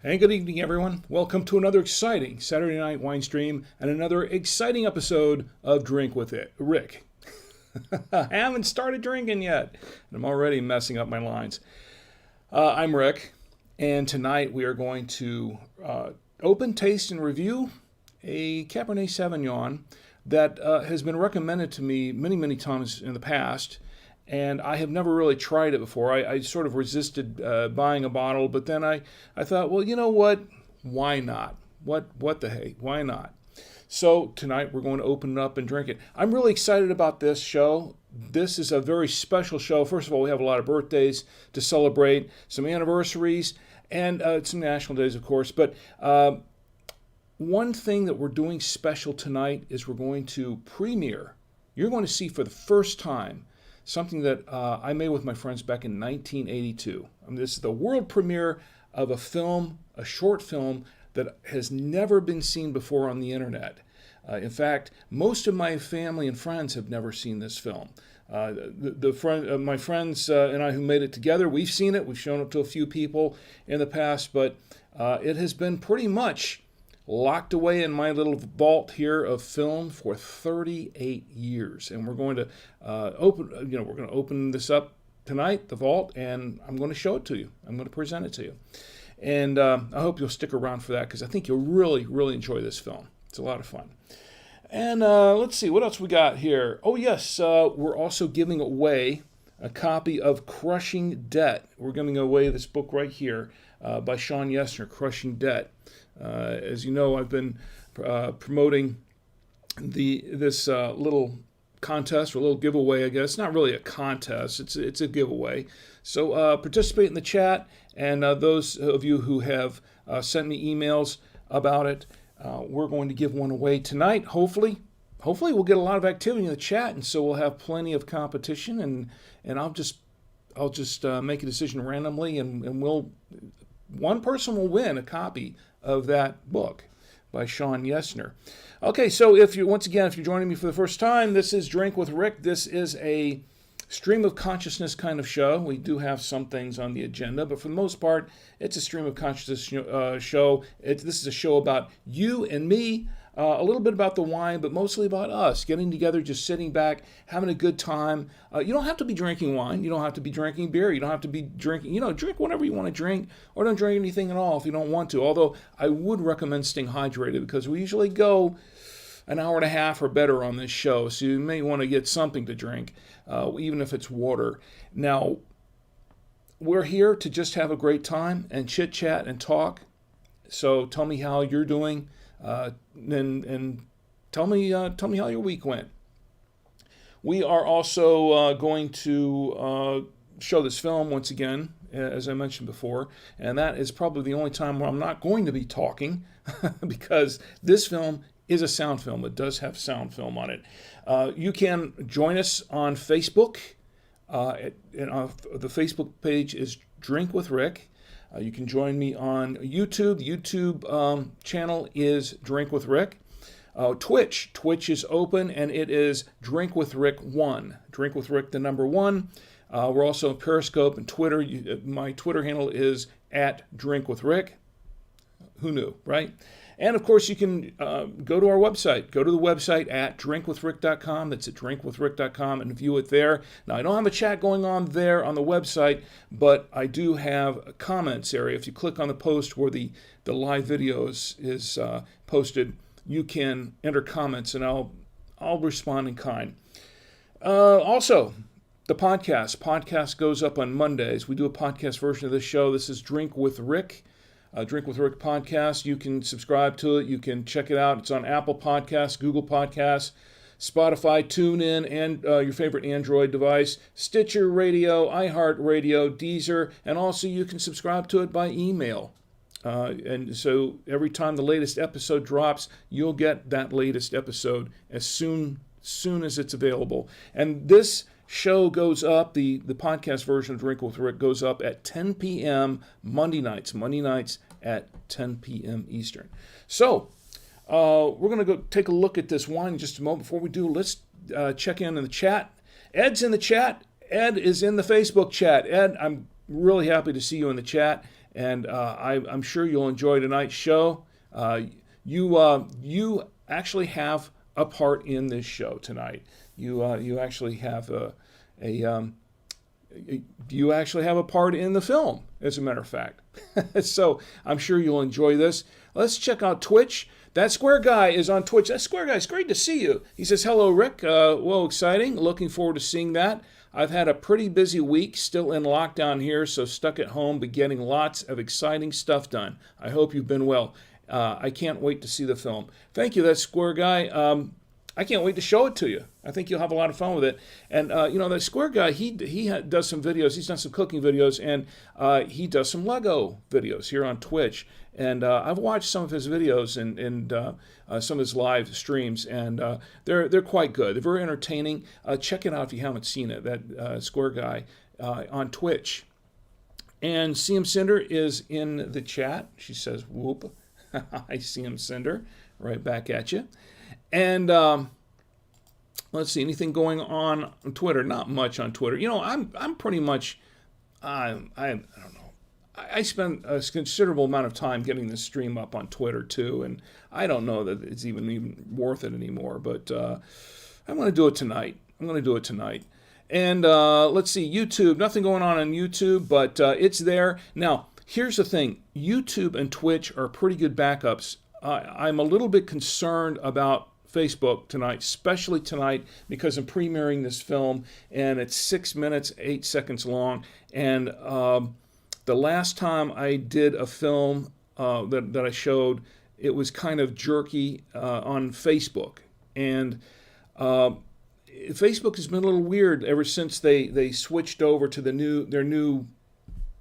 And good evening, everyone. Welcome to another exciting Saturday night wine stream and another exciting episode of Drink with Rick. I haven't started drinking yet, and I'm already messing up my lines. I'm Rick, and tonight we are going to open, taste, and review a Cabernet Sauvignon that has been recommended to me many times in the past. And I have never really tried it before. I sort of resisted buying a bottle, but then I thought, well, you know what? Why not? What the hey? Why not? So tonight we're going to open it up and drink it. I'm really excited about this show. This is a very special show. First of all, we have a lot of birthdays to celebrate, some anniversaries, and some national days, of course. But one thing that we're doing special tonight is we're going to premiere. You're going to see for the first time something that I made with my friends back in 1982. This is the world premiere of a film, a short film that has never been seen before on the internet. In fact, most of my family and friends have never seen this film. My friends and I who made it together, we've seen it. We've shown it to a few people in the past, but it has been pretty much locked away in my little vault here of film for 38 years, and we're going to open this up tonight, the vault, and I'm going to show it to you. I'm going to present it to you, and I hope you'll stick around for that because I think you'll really enjoy this film. It's a lot of fun. And let's see what else we got here. Oh yes, we're also giving away a copy of Crushing Debt. We're giving away this book right here by Sean Yesner, Crushing Debt. As you know, I've been promoting this little contest, or a little giveaway, I guess. Not really a contest, it's a giveaway. So participate in the chat, and those of you who have sent me emails about it, we're going to give one away tonight, hopefully. Hopefully we'll get a lot of activity in the chat, and so we'll have plenty of competition, and I'll just make a decision randomly, and one person will win a copy of that book by Sean Yesner. Okay, so if you're joining me for the first time, this is Drink with Rick. This is a stream of consciousness kind of show. We do have some things on the agenda, but for the most part, it's a stream of consciousness show. This is a show about you and me, a little bit about the wine, but mostly about us, getting together, just sitting back, having a good time. You don't have to be drinking wine. You don't have to be drinking beer. You don't have to be drinking, drink whatever you want to drink, or don't drink anything at all if you don't want to. Although I would recommend staying hydrated because we usually go an hour and a half or better on this show, so you may want to get something to drink, even if it's water. Now, we're here to just have a great time and chit-chat and talk. So tell me how you're doing. And tell me how your week went. We are also going to show this film once again, as I mentioned before, and that is probably the only time where I'm not going to be talking because this film is a sound film. It does have sound film on it. You can join us on Facebook. The Facebook page is Drink with Rick. You can join me on YouTube. The YouTube channel is Drink with Rick. Twitch is open, and it is Drink with Rick 1. Drink with Rick, the number 1. We're also on Periscope and Twitter. My Twitter handle is @DrinkWithRick. Who knew, right? And of course, you can go to our website. Go to the website at drinkwithrick.com. That's at drinkwithrick.com and view it there. Now, I don't have a chat going on there on the website, but I do have a comments area. If you click on the post where the live videos is posted, you can enter comments, and I'll respond in kind. Also, the podcast goes up on Mondays. We do a podcast version of this show. This is Drink with Rick. Drink with Rick podcast. You can subscribe to it. You can check it out. It's on Apple Podcasts, Google Podcasts, Spotify, TuneIn, and your favorite Android device, Stitcher Radio, iHeartRadio, Deezer, and also you can subscribe to it by email. And so every time the latest episode drops, you'll get that latest episode as soon as it's available. And this show goes up, the podcast version of Drink with Rick goes up at 10 p.m. Monday nights at 10 p.m. Eastern. So we're going to go take a look at this wine in just a moment. Before we do, let's check in the chat. Ed's in the chat. Ed is in the Facebook chat. Ed, I'm really happy to see you in the chat. And I'm sure you'll enjoy tonight's show. You actually have a part in this show tonight. You actually have you actually have a part in the film, as a matter of fact. So I'm sure you'll enjoy this. Let's check out Twitch. That Square Guy is on Twitch. That Square Guy, it's great to see you. He says, hello, Rick. Well, exciting. Looking forward to seeing that. I've had a pretty busy week, still in lockdown here, so stuck at home, but getting lots of exciting stuff done. I hope you've been well. I can't wait to see the film. Thank you, that Square Guy. I can't wait to show it to you. I think you'll have a lot of fun with it. And, that Square Guy, he does some videos. He's done some cooking videos, and he does some Lego videos here on Twitch. And I've watched some of his videos and some of his live streams, and they're quite good. They're very entertaining. Check it out if you haven't seen it, that Square Guy on Twitch. And CM Cinder is in the chat. She says, whoop. Hi, CM Cinder. Right back at you. And let's see, anything going on Twitter? Not much on Twitter. I'm pretty much, I don't know. I spend a considerable amount of time getting this stream up on Twitter too, and I don't know that it's even worth it anymore. But I'm going to do it tonight. And let's see, YouTube. Nothing going on YouTube, but it's there now. Here's the thing: YouTube and Twitch are pretty good backups. I'm a little bit concerned about Facebook tonight, especially tonight, because I'm premiering this film, and it's 6 minutes, 8 seconds long. And the last time I did a film that I showed, it was kind of jerky on Facebook. And Facebook has been a little weird ever since they switched over to their new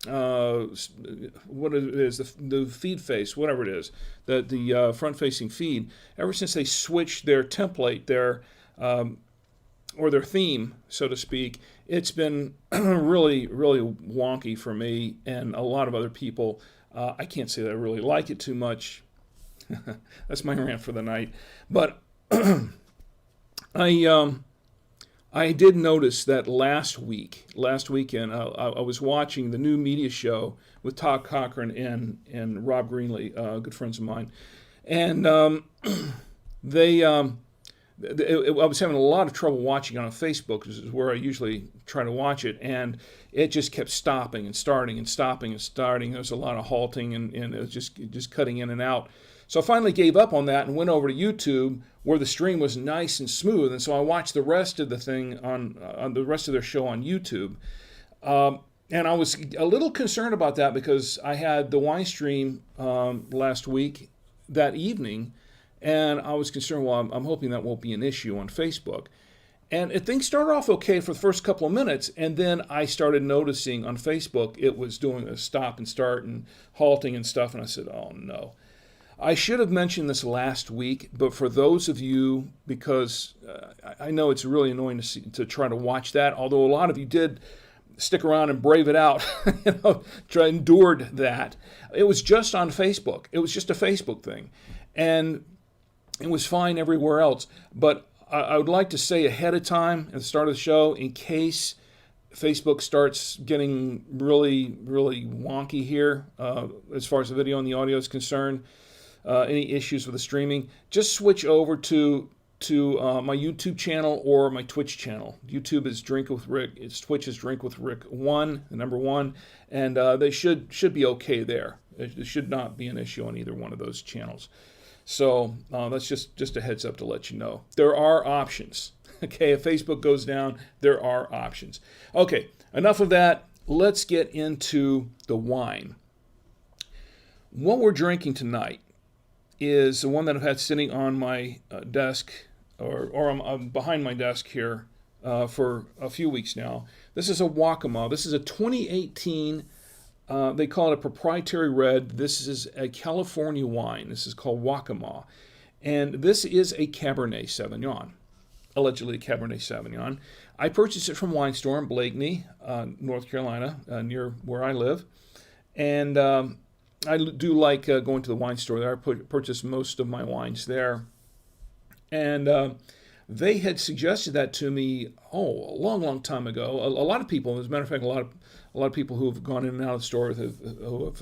what it is, the feed face, whatever it is, the front-facing feed. Ever since they switched their template, or their theme, so to speak, it's been really, really wonky for me and a lot of other people. I can't say that I really like it too much. That's my rant for the night. But I did notice that last weekend, I was watching the new media show with Todd Cochran and Rob Greenlee, good friends of mine, and I was having a lot of trouble watching on Facebook, which is where I usually try to watch it, and it just kept stopping and starting and stopping and starting. There was a lot of halting, and it was just cutting in and out. So I finally gave up on that and went over to YouTube, where the stream was nice and smooth, and so I watched the rest of the thing on the rest of their show on YouTube. And I was a little concerned about that because I had the wine stream last week, that evening, and I was concerned, well, I'm hoping that won't be an issue on Facebook. And things started off okay for the first couple of minutes, and then I started noticing on Facebook it was doing a stop and start and halting and stuff, and I said, oh no. I should have mentioned this last week, but for those of you, because I know it's really annoying to try to watch that, although a lot of you did stick around and brave it out, endured that. It was just on Facebook. It was just a Facebook thing. And it was fine everywhere else. But I would like to say ahead of time at the start of the show, in case Facebook starts getting really, really wonky here as far as the video and the audio is concerned, any issues with the streaming, just switch over to my YouTube channel or my Twitch channel. YouTube is Drink with Rick. Twitch is Drink with Rick 1, the number 1, and they should be okay there. There should not be an issue on either one of those channels. So that's just a heads up to let you know. There are options. Okay, if Facebook goes down, there are options. Okay, enough of that. Let's get into the wine. What we're drinking tonight is the one that I've had sitting on my desk, or I'm behind my desk here for a few weeks now. This is a Waccamaw. This is a 2018, they call it a proprietary red. This is a California wine. This is called Waccamaw. And this is a Cabernet Sauvignon, allegedly a Cabernet Sauvignon. I purchased it from Winestore in Blakeney, North Carolina, near where I live. And I do like going to the wine store there. I purchase most of my wines there. And they had suggested that to me, a long, long time ago. A lot of people, as a matter of fact, a lot of people who have gone in and out of the store who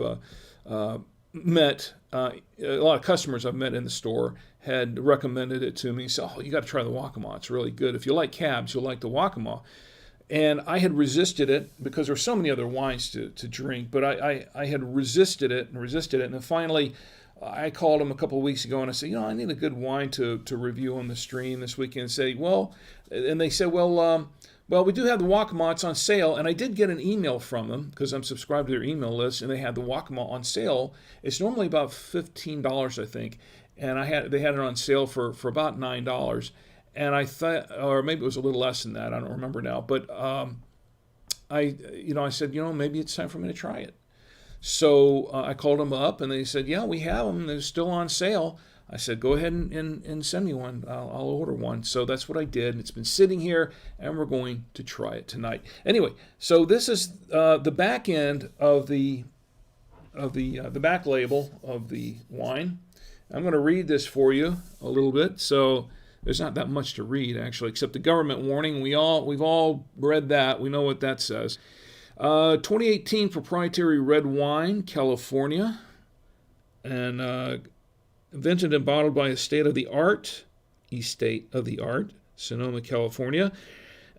have met, a lot of customers I've met in the store had recommended it to me. So, you got to try the Waccamaw. It's really good. If you like cabs, you'll like the Waccamaw. And I had resisted it because there were so many other wines to drink, but I had resisted it. And then finally, I called them a couple of weeks ago and I said, I need a good wine to review on the stream this weekend. And they said, well, we do have the Waccamaw. It's on sale. And I did get an email from them because I'm subscribed to their email list, and they had the Waccamaw on sale. It's normally about $15, I think. And they had it on sale for about $9. And I thought, or maybe it was a little less than that. I don't remember now. But I said, maybe it's time for me to try it. So I called them up, and they said, yeah, we have them. They're still on sale. I said, go ahead and send me one. I'll order one. So that's what I did. It's been sitting here, and we're going to try it tonight. Anyway, so this is the back end of the back label of the wine. I'm going to read this for you a little bit. So there's not that much to read, actually, except the government warning. We've all read that. We know what that says. 2018 proprietary red wine, California, and invented and bottled by Estate of the Art, Sonoma, California.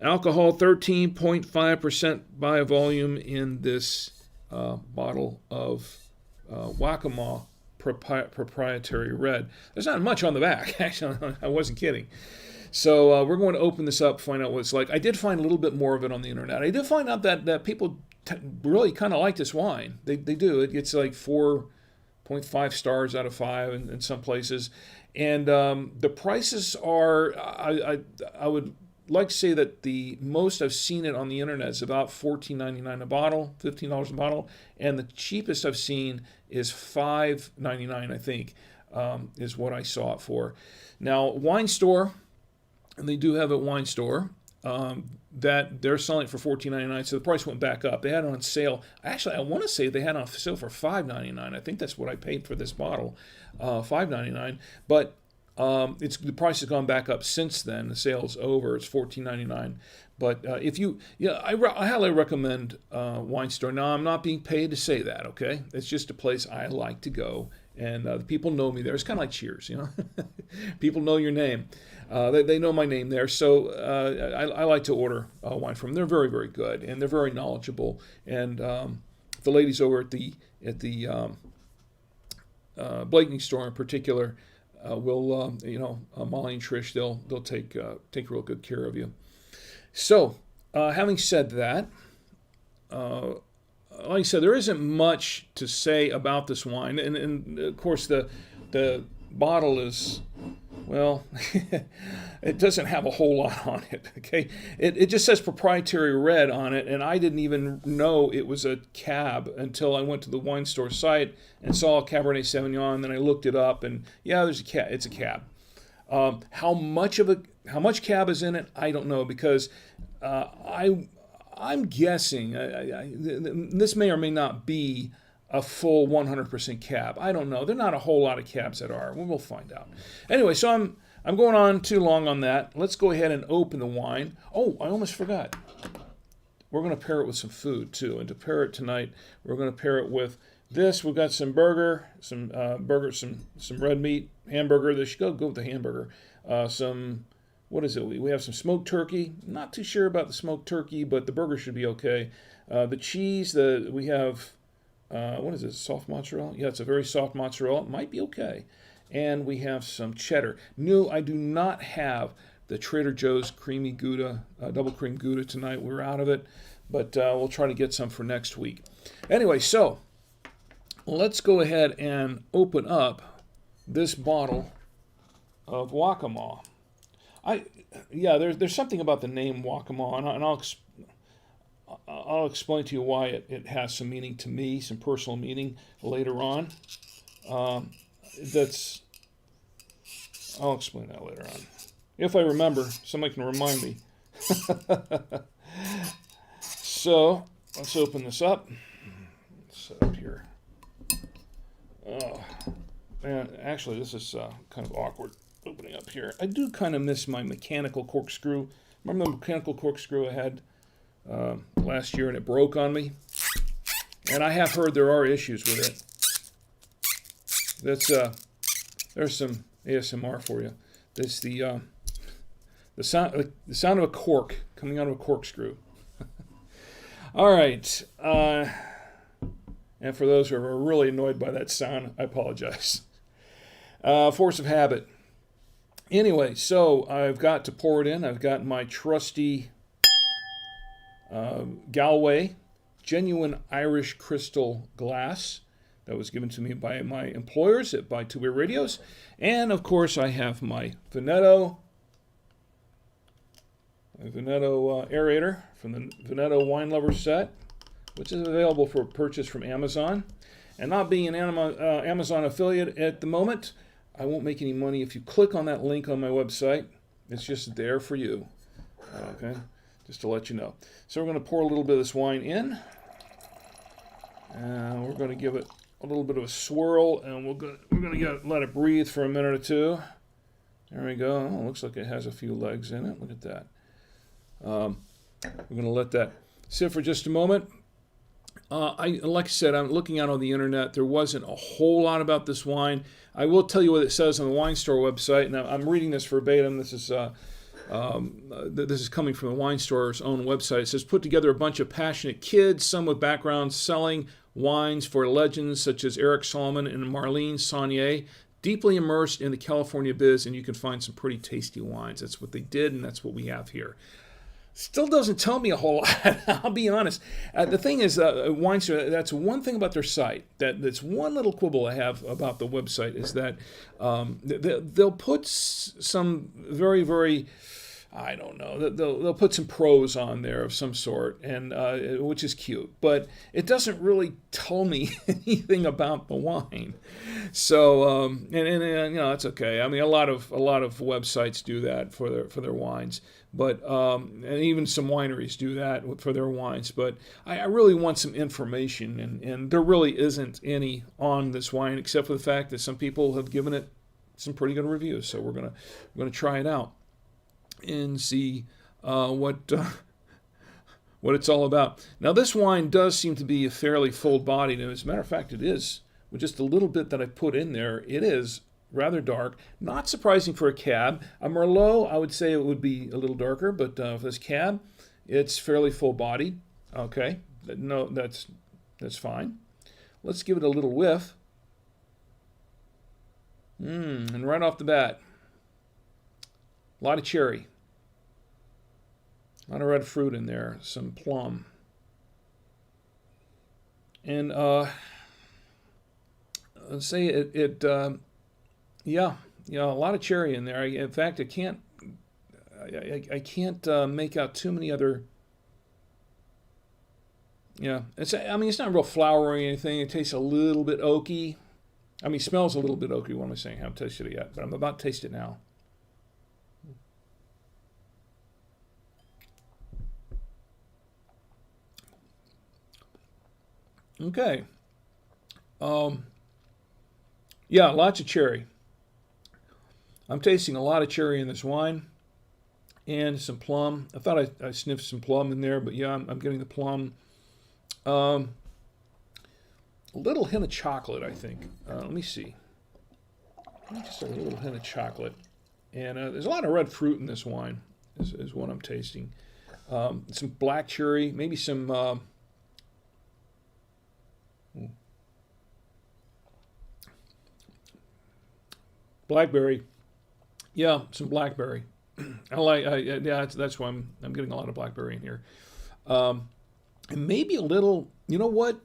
Alcohol 13.5% by volume in this bottle of Waccamaw proprietary red. There's not much on the back, actually. I wasn't kidding. So we're going to open this up, find out what it's like. I did find a little bit more of it on the internet. I did find out that people really kind of like this wine. They do. It gets like 4.5 stars out of 5 in some places. And the prices are, I would like to say that the most I've seen it on the internet is about $14.99 a bottle, $15 a bottle. And the cheapest I've seen is $5.99, I think, is what I saw it for. Now, Winestore, and they do have a Winestore, that they're selling it for $14.99, so the price went back up. They had it on sale. Actually, I want to say they had it on sale for $5.99. I think that's what I paid for this bottle, $5.99. But the price has gone back up since then. The sale's over. It's $14.99. But I highly recommend Winestore. Now, I'm not being paid to say that, okay? It's just a place I like to go. And the people know me there. It's kind of like Cheers, People know your name. They know my name there. So I like to order wine from them. They're very, very good, and they're very knowledgeable. And the ladies over at the Blakeney store in particular will, Molly and Trish, they'll take real good care of you. So, having said that, like I said, there isn't much to say about this wine, and of course the bottle is, well, it doesn't have a whole lot on it. Okay, it just says proprietary red on it, and I didn't even know it was a cab until I went to the Winestore site and saw a Cabernet Sauvignon. And then I looked it up, and yeah, there's a cab. It's a cab. How much cab is in it? I don't know, because I'm guessing this may or may not be a full 100% cab. I don't know. There are not a whole lot of cabs that are. We'll find out. Anyway, so I'm going on too long on that. Let's go ahead and open the wine. Oh, I almost forgot. We're going to pair it with some food too. And to pair it tonight, we're going to pair it with this. We've got some some red meat, hamburger. This should go with the hamburger. What is it? We have some smoked turkey. Not too sure about the smoked turkey, but the burger should be okay. The cheese, we have, what is it, soft mozzarella? Yeah, it's a very soft mozzarella. It might be okay. And we have some cheddar. No, I do not have the Trader Joe's creamy Gouda, double cream Gouda tonight. We're out of it, but we'll try to get some for next week. Anyway, so let's go ahead and open up this bottle of Waccamaw. There's something about the name Waccamaw, and I'll explain to you why it has some meaning to me, some personal meaning later on. I'll explain that later on. If I remember, somebody can remind me. So, let's open this up. Let's set up here. Oh, man, actually, this is kind of awkward. opening up here. I do kind of miss my mechanical corkscrew. Remember the mechanical corkscrew I had last year and it broke on me? And I have heard there are issues with it. There's some ASMR for you. That's the sound of a cork coming out of a corkscrew. All right. And for those who are really annoyed by that sound, I apologize. Force of habit. Anyway, so I've got to pour it in. I've got my trusty Galway genuine Irish crystal glass that was given to me by my employers by Two-Way Radios. And, of course, I have my Veneto aerator from the Veneto Wine Lover set, which is available for purchase from Amazon. And not being an Amazon affiliate at the moment, I won't make any money if you click on that link on my website. It's just there for you. Okay, just to let you know. So we're going to pour a little bit of this wine in. And we're going to give it a little bit of a swirl, and we're going to let it breathe for a minute or two. There we go. Oh, looks like it has a few legs in it. Look at that. We're going to let that sit for just a moment. Like I said, I'm looking out on the internet. There wasn't a whole lot about this wine. I will tell you what it says on the Winestore website. And I'm reading this verbatim. This is coming from the Winestore's own website. It says, put together a bunch of passionate kids, some with backgrounds selling wines for legends such as Eric Solomon and Marlene Saunier, deeply immersed in the California biz, and you can find some pretty tasty wines. That's what they did, and that's what we have here. Still doesn't tell me a whole lot, I'll be honest. The thing is, Winestore, that's one thing about their site. That's one little quibble I have about the website is that they'll put some very, very, I don't know, they'll put some prose on there of some sort, and which is cute, but it doesn't really tell me anything about the wine. So, and you know, it's okay. I mean, a lot of websites do that for their wines. But and even some wineries do that for their wines. But I really want some information, and there really isn't any on this wine, except for the fact that some people have given it some pretty good reviews. So we're gonna try it out and see what it's all about. Now this wine does seem to be fairly full-bodied, and as a matter of fact, it is. With just a little bit that I put in there, it is rather dark. Not surprising for a cab. A Merlot, I would say it would be a little darker, but for this cab, it's fairly full-bodied. Okay, no, that's fine. Let's give it a little whiff. And right off the bat, a lot of cherry. A lot of red fruit in there. Some plum. And let's say yeah, a lot of cherry in there. In fact, I can't make out too many other. Yeah, it's not real flowery or anything. It tastes a little bit oaky. I mean, smells a little bit oaky. What am I saying? I haven't tasted it yet, but I'm about to taste it now. Okay. Yeah, lots of cherry. I'm tasting a lot of cherry in this wine and some plum. I thought I sniffed some plum in there, but yeah, I'm getting the plum. A little hint of chocolate, I think. Let me see. Just a little hint of chocolate. And there's a lot of red fruit in this wine, is what I'm tasting. Some black cherry, maybe some... blackberry. Yeah, some blackberry. Yeah, that's why I'm getting a lot of blackberry in here. And maybe a little, you know what?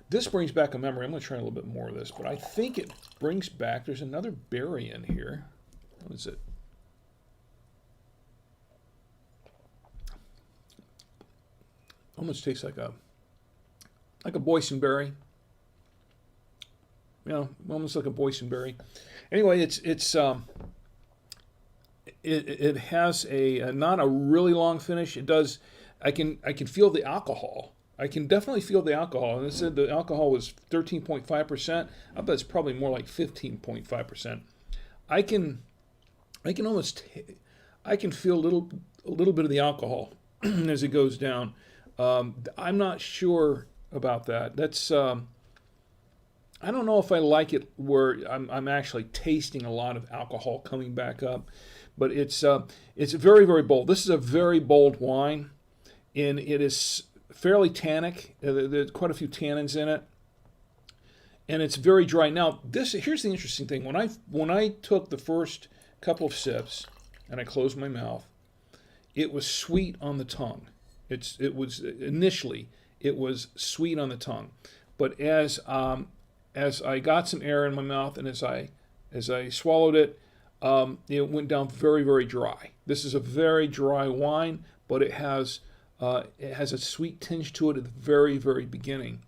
This brings back a memory. I'm going to try a little bit more of this, but I think it brings back, there's another berry in here. What is it? Almost tastes like a boysenberry. Yeah, almost like a boysenberry. Anyway, it has a not a really long finish. It does. I can feel the alcohol. I can definitely feel the alcohol. And it said the alcohol was 13.5%. I bet it's probably more like 15.5%. I can I can almost, I can feel a little bit of the alcohol as it goes down. I'm not sure about that. That's I don't know if I like it where I'm actually tasting a lot of alcohol coming back up, but it's very, very bold. This is a very bold wine, and it is fairly tannic. There's quite a few tannins in it, and it's very dry. Now, here's the interesting thing. When I took the first couple of sips and I closed my mouth, it was sweet on the tongue. It was initially sweet on the tongue, but as I got some air in my mouth and as I swallowed it, it went down very, very dry. This is a very dry wine, but it has a sweet tinge to it at the very, very beginning.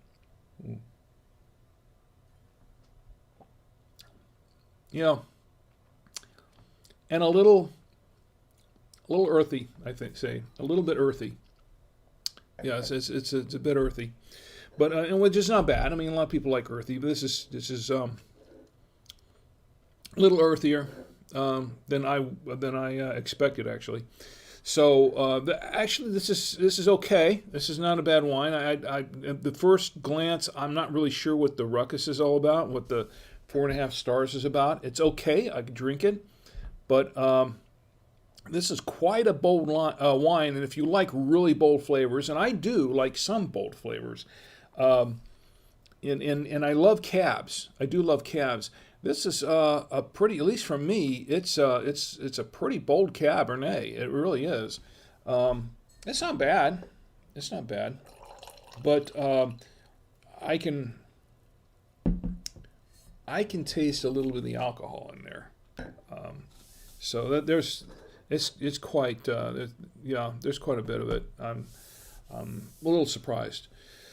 You know, and a little earthy, I think. Say a little bit earthy. Yeah, it's a bit earthy, but which is not bad. I mean, a lot of people like earthy, but this is a little earthier than I expected, actually. So actually, this is okay. This is not a bad wine. I at the first glance, I'm not really sure what the ruckus is all about, what the 4.5 stars is about. It's okay. I could drink it, but this is quite a bold wine, and if you like really bold flavors, and I do like some bold flavors, and I love cabs. I do love cabs. This is a pretty, at least for me, it's a pretty bold Cabernet. It really is. It's not bad. It's not bad, but I can taste a little bit of the alcohol in there. So that it's quite there's quite a bit of it. I'm a little surprised.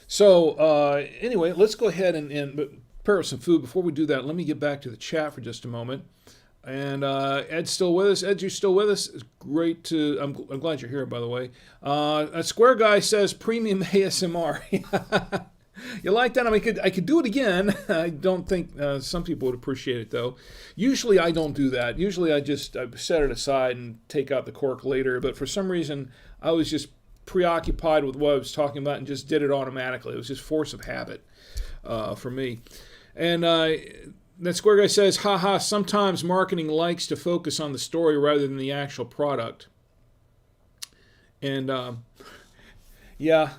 So anyway, let's go ahead and prepare some food. Before we do that, let me get back to the chat for just a moment. And Ed's still with us. Ed, you still with us? It's great to. I'm glad you're here, by the way. A Square Guy says premium ASMR. You like that? I mean, I could do it again. I don't think some people would appreciate it, though. Usually I don't do that. Usually I set it aside and take out the cork later. But for some reason, I was just preoccupied with what I was talking about and just did it automatically. It was just force of habit for me. And that Square Guy says, haha, sometimes marketing likes to focus on the story rather than the actual product. And yeah,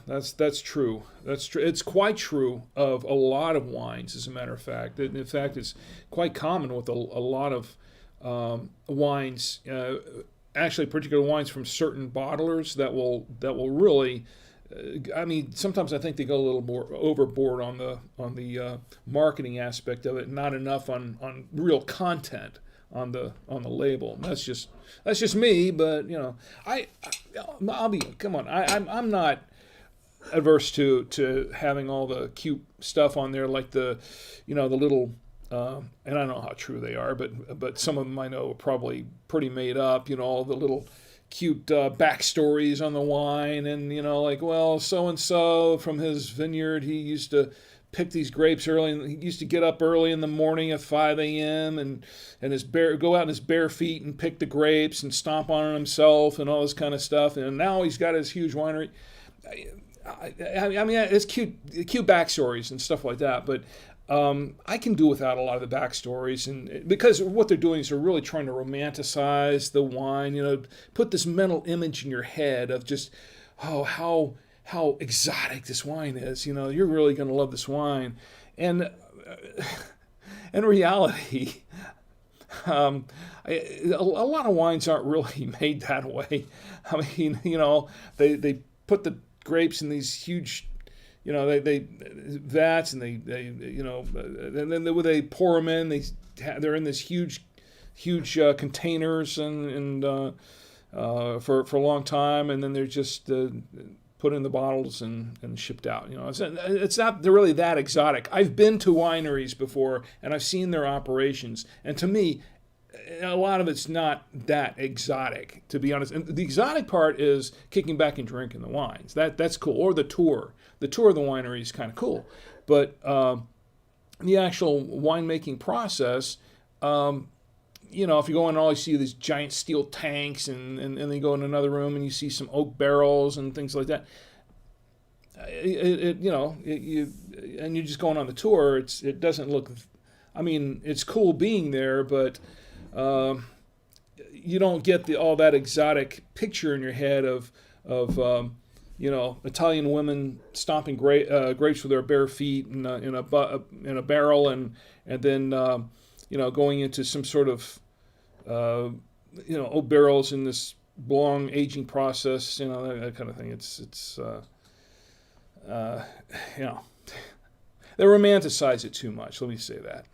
that's true. That's true. It's quite true of a lot of wines, as a matter of fact. In fact, it's quite common with a lot of wines, actually particular wines from certain bottlers that will really. I mean, sometimes I think they go a little more overboard on the marketing aspect of it, not enough on real content on the label. That's just me, but you know, I'll be, come on, I'm not adverse to having all the cute stuff on there, like the little and I don't know how true they are, but some of them I know are probably pretty made up. You know, all the little cute backstories on the wine, and like, well, so and so from his vineyard, he used to pick these grapes early, and he used to get up early in the morning at 5 a.m. and go out in his bare feet and pick the grapes and stomp on it himself and all this kind of stuff. And now he's got his huge winery. I mean, it's cute backstories and stuff like that, but I can do without a lot of the backstories, and because what they're doing is they're really trying to romanticize the wine, put this mental image in your head of just, how exotic this wine is. You're really going to love this wine. And in reality, a lot of wines aren't really made that way. I mean, they put the grapes in these huge, they vats, and and then they pour them in. They're in this huge containers and for a long time, and then they're just put in the bottles and shipped out. It's not really that exotic. I've been to wineries before, and I've seen their operations, and to me, a lot of it's not that exotic, to be honest. And the exotic part is kicking back and drinking the wines. That's cool. Or the tour. The tour of the winery is kind of cool. But the actual winemaking process, you know, if you go in, all you see these giant steel tanks, and then you go in another room and you see some oak barrels and things like that. And you're just going on the tour. It doesn't look. I mean, it's cool being there, but you don't get all that exotic picture in your head of Italian women stomping grapes with their bare feet in a barrel, and then going into some sort of oak barrels in this long aging process, that kind of thing. They romanticize it too much. Let me say that.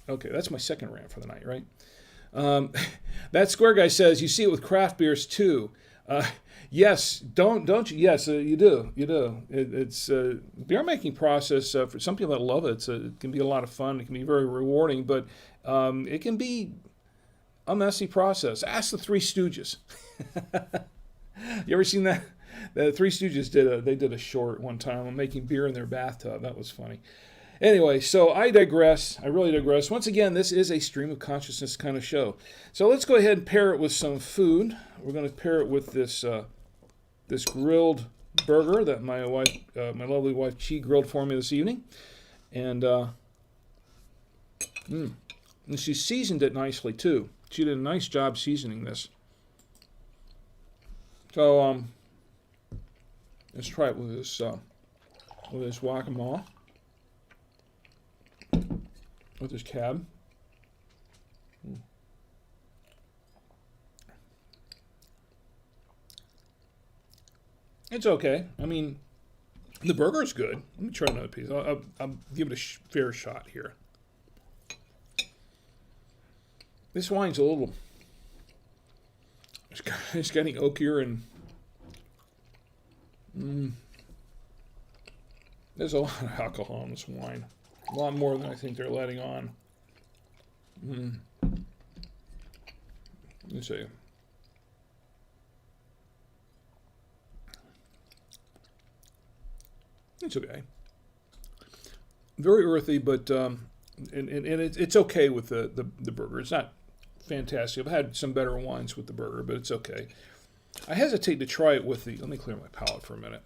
Okay, that's my second rant for the night, right? That Square Guy says you see it with craft beers too. Yes, don't you? Yes, you do. You do. It's beer making process for some people that love it. It can be a lot of fun. It can be very rewarding, but it can be a messy process. Ask the Three Stooges. You ever seen that? The Three Stooges did a short one time on making beer in their bathtub. That was funny. Anyway, so I digress. I really digress. Once again, this is a stream of consciousness kind of show. So let's go ahead and pair it with some food. We're going to pair it with this grilled burger that my lovely wife, Chi, grilled for me this evening. And she seasoned it nicely, too. She did a nice job seasoning this. So let's try it with this Waccamaw. With this cab. It's okay. I mean, the burger is good. Let me try another piece. I'll give it a fair shot here. This wine's a little... It's getting oakier, and... There's a lot of alcohol in this wine. A lot more than I think they're letting on. Let's see. It's okay. Very earthy, but and it's okay with the burger. It's not fantastic. I've had some better wines with the burger, but it's okay. I hesitate to try it with the. Let me clear my palate for a minute.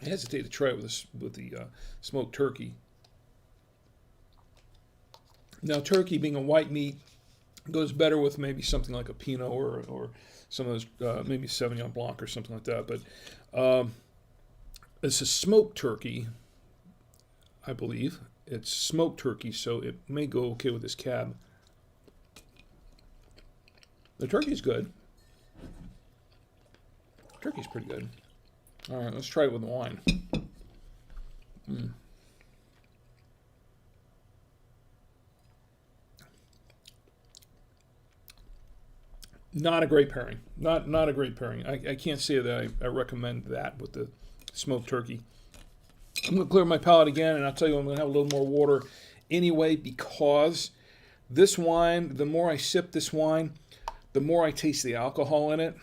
I hesitate to try it with the smoked turkey. Now, turkey being a white meat goes better with maybe something like a Pinot or some of those, maybe Sauvignon Blanc or something like that. But it's a smoked turkey, I believe. It's smoked turkey, so it may go okay with this cab. The turkey's good. Turkey's pretty good. All right, let's try it with the wine. Not a great pairing. Not a great pairing. I can't say that I recommend that with the smoked turkey. I'm going to clear my palate again, and I'll tell you I'm going to have a little more water anyway, because this wine, the more I sip this wine, the more I taste the alcohol in it.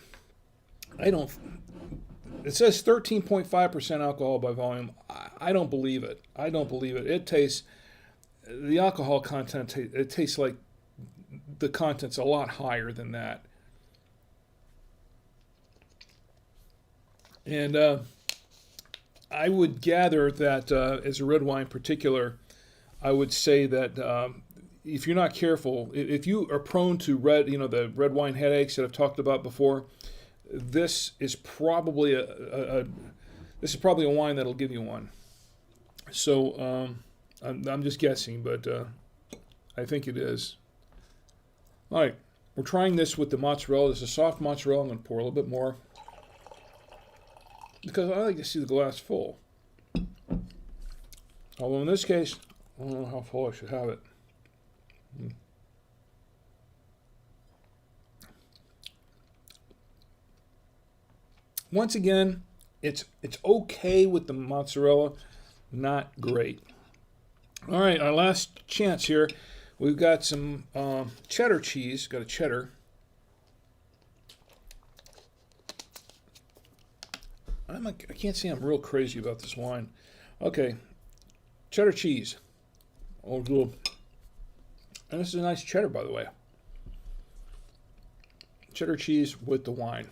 It says 13.5% alcohol by volume. I don't believe it. It tastes, the alcohol content, it tastes like the content's a lot higher than that. And I would gather that as a red wine in particular, I would say that if you're not careful, if you are prone to the red wine headaches that I've talked about before, this is probably a wine that'll give you one. So I'm just guessing, but I think it is. All right, we're trying this with the mozzarella. This is a soft mozzarella. I'm going to pour a little bit more because I like to see the glass full. Although in this case, I don't know how full I should have it. Once again, it's okay with the mozzarella, not great. All right, our last chance here. We've got some cheddar cheese. Got a cheddar. I can't say I'm real crazy about this wine. Okay, cheddar cheese. And this is a nice cheddar, by the way. cheddar cheese with the wine.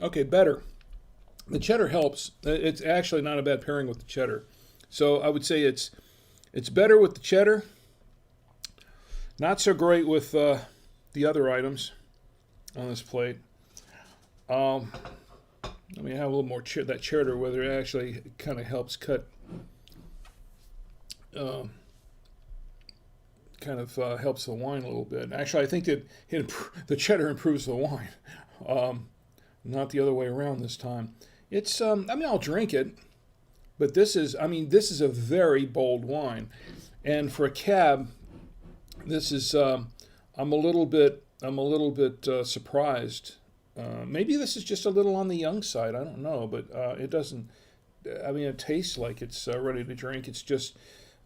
Okay, better. The cheddar helps. It's actually not a bad pairing with the cheddar. So I would say it's better with the cheddar. Not so great with the other items on this plate. Let me have a little more that cheddar, whether it actually kind of helps cut, helps the wine a little bit. Actually, I think that the cheddar improves the wine, not the other way around this time. It's, I'll drink it, but this is a very bold wine, and for a cab, this is, I'm a little bit surprised. Maybe this is just a little on the young side. I don't know, but it doesn't. It tastes like it's ready to drink. It's just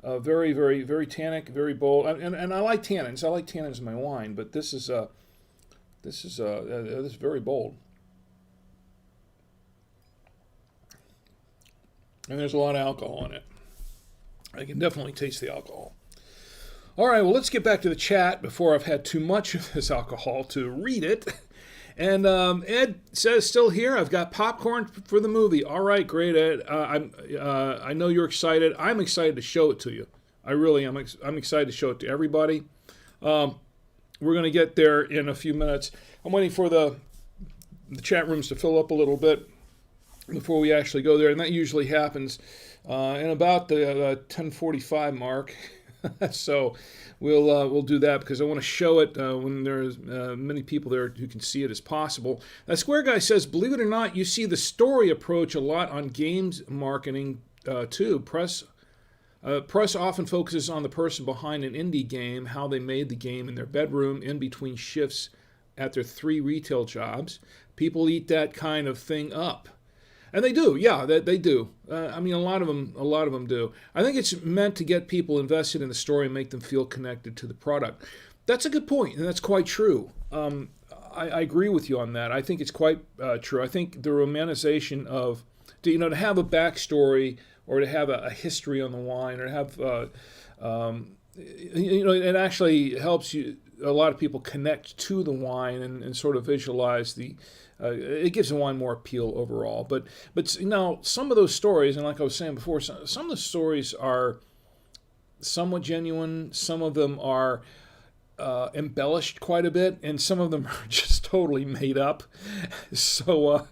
very, very, very tannic, very bold, and I like tannins. I like tannins in my wine, but this is very bold. And there's a lot of alcohol in it. I can definitely taste the alcohol. All right, well, let's get back to the chat before I've had too much of this alcohol to read it. And Ed says, still here. I've got popcorn for the movie. All right, great, Ed. I know you're excited. I'm excited to show it to you. I really am. I'm excited to show it to everybody. We're going to get there in a few minutes. I'm waiting for the chat rooms to fill up a little bit before we actually go there, and that usually happens in about the 10:45 mark. So we'll do that because I want to show it when there's many people there who can see it as possible. Square Guy says, believe it or not, you see the story approach a lot on games marketing too. Press often focuses on the person behind an indie game, how they made the game in their bedroom in between shifts at their 3 retail jobs. People eat that kind of thing up. And they do, yeah, they do. A lot of them do. I think it's meant to get people invested in the story and make them feel connected to the product. That's a good point, and that's quite true. I agree with you on that. I think it's quite true. I think the romanticization of, to have a backstory or to have a history on the wine, or to have, it actually helps a lot of people connect to the wine and sort of visualize the. It gives the wine more appeal overall. But now some of those stories, and like I was saying before, some of the stories are somewhat genuine. Some of them are embellished quite a bit, and some of them are just totally made up. So,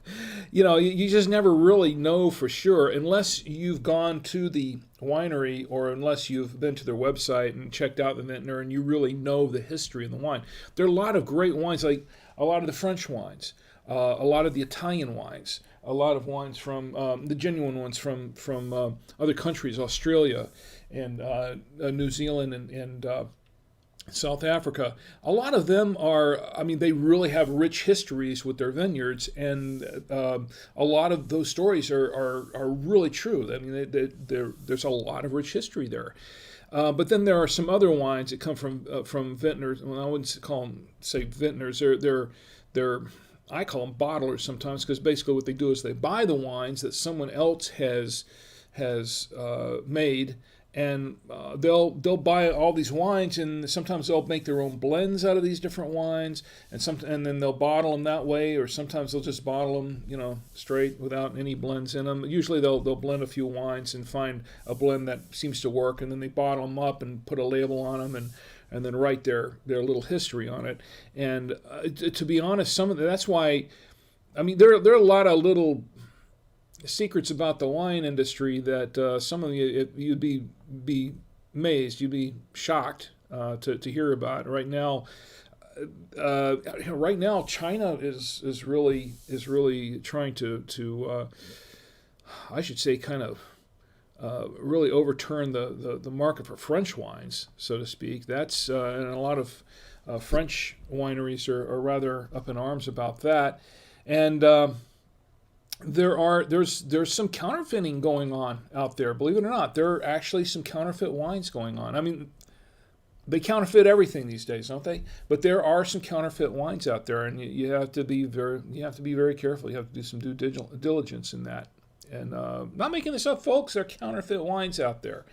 you just never really know for sure unless you've gone to the winery or unless you've been to their website and checked out the vintner and you really know the history of the wine. There are a lot of great wines, like a lot of the French wines. A lot of the Italian wines, a lot of wines from the genuine ones from other countries, Australia and New Zealand and South Africa. A lot of them are, they really have rich histories with their vineyards, and a lot of those stories are really true. There's a lot of rich history there. But then there are some other wines that come from vintners. Well, I wouldn't say vintners. They're I call them bottlers sometimes, because basically what they do is they buy the wines that someone else has made, and they'll buy all these wines, and sometimes they'll make their own blends out of these different wines, and then they'll bottle them that way, or sometimes they'll just bottle them, straight without any blends in them. Usually they'll blend a few wines and find a blend that seems to work, and then they bottle them up and put a label on them and then write their little history on it. And to be honest, that's why, there are a lot of little secrets about the wine industry that some of you'd be amazed, you'd be shocked to hear about. Right now, China is really trying to I should say kind of really overturn the market for French wines, so to speak. That's and a lot of French wineries are rather up in arms about that, and there's some counterfeiting going on out there. Believe it or not, there are actually some counterfeit wines going on. They counterfeit everything these days, don't they? But there are some counterfeit wines out there, and you have to be very careful. You have to do some due diligence in that. And not making this up, folks. There are counterfeit wines out there.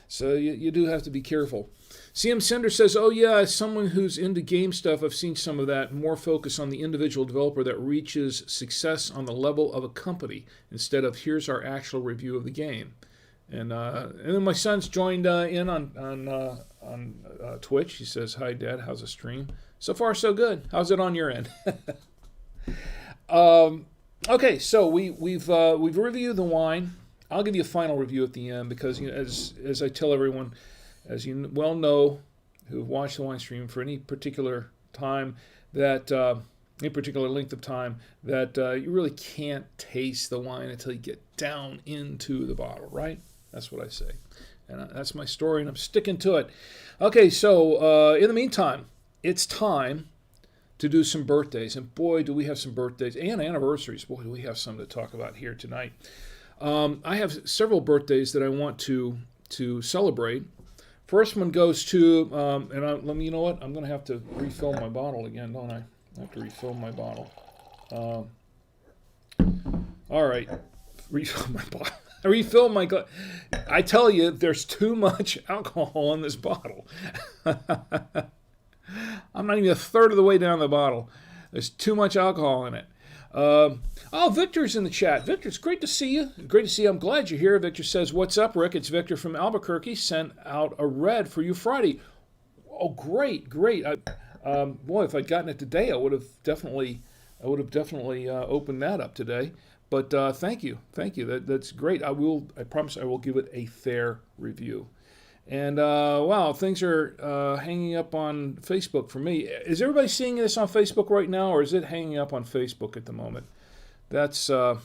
So you do have to be careful. CM Sender says, oh yeah, as someone who's into game stuff, I've seen some of that. More focus on the individual developer that reaches success on the level of a company instead of here's our actual review of the game. And then my son's joined in on Twitch. He says, hi Dad, how's the stream? So far so good. How's it on your end? Okay, so we've reviewed the wine. I'll give you a final review at the end because, you know, as I tell everyone, as you well know, who've watched the wine stream for any particular time, that any particular length of time, that you really can't taste the wine until you get down into the bottle, right? That's what I say, and that's my story, and I'm sticking to it. Okay, so in the meantime, it's time to do some birthdays, and boy, do we have some birthdays and anniversaries. Boy, do we have some to talk about here tonight. I have several birthdays that I want to celebrate. First one goes to, you know what? I'm going to have to refill my bottle again, don't I? I have to refill my bottle. All right, refill my bottle. Refill my glass. I tell you, there's too much alcohol in this bottle. I'm not even a third of the way down the bottle. There's too much alcohol in it. Oh, Victor's in the chat. Victor, it's great to see you. Great to see you. I'm glad you're here. Victor says, what's up, Rick? It's Victor from Albuquerque. Sent out a red for you Friday. Oh, great. Boy, if I'd gotten it today, I would have definitely opened that up today. But thank you. That's great. I promise I will give it a fair review. And wow, things are hanging up on Facebook for me. Is everybody seeing this on Facebook right now, or is it hanging up on Facebook at the moment? That's, I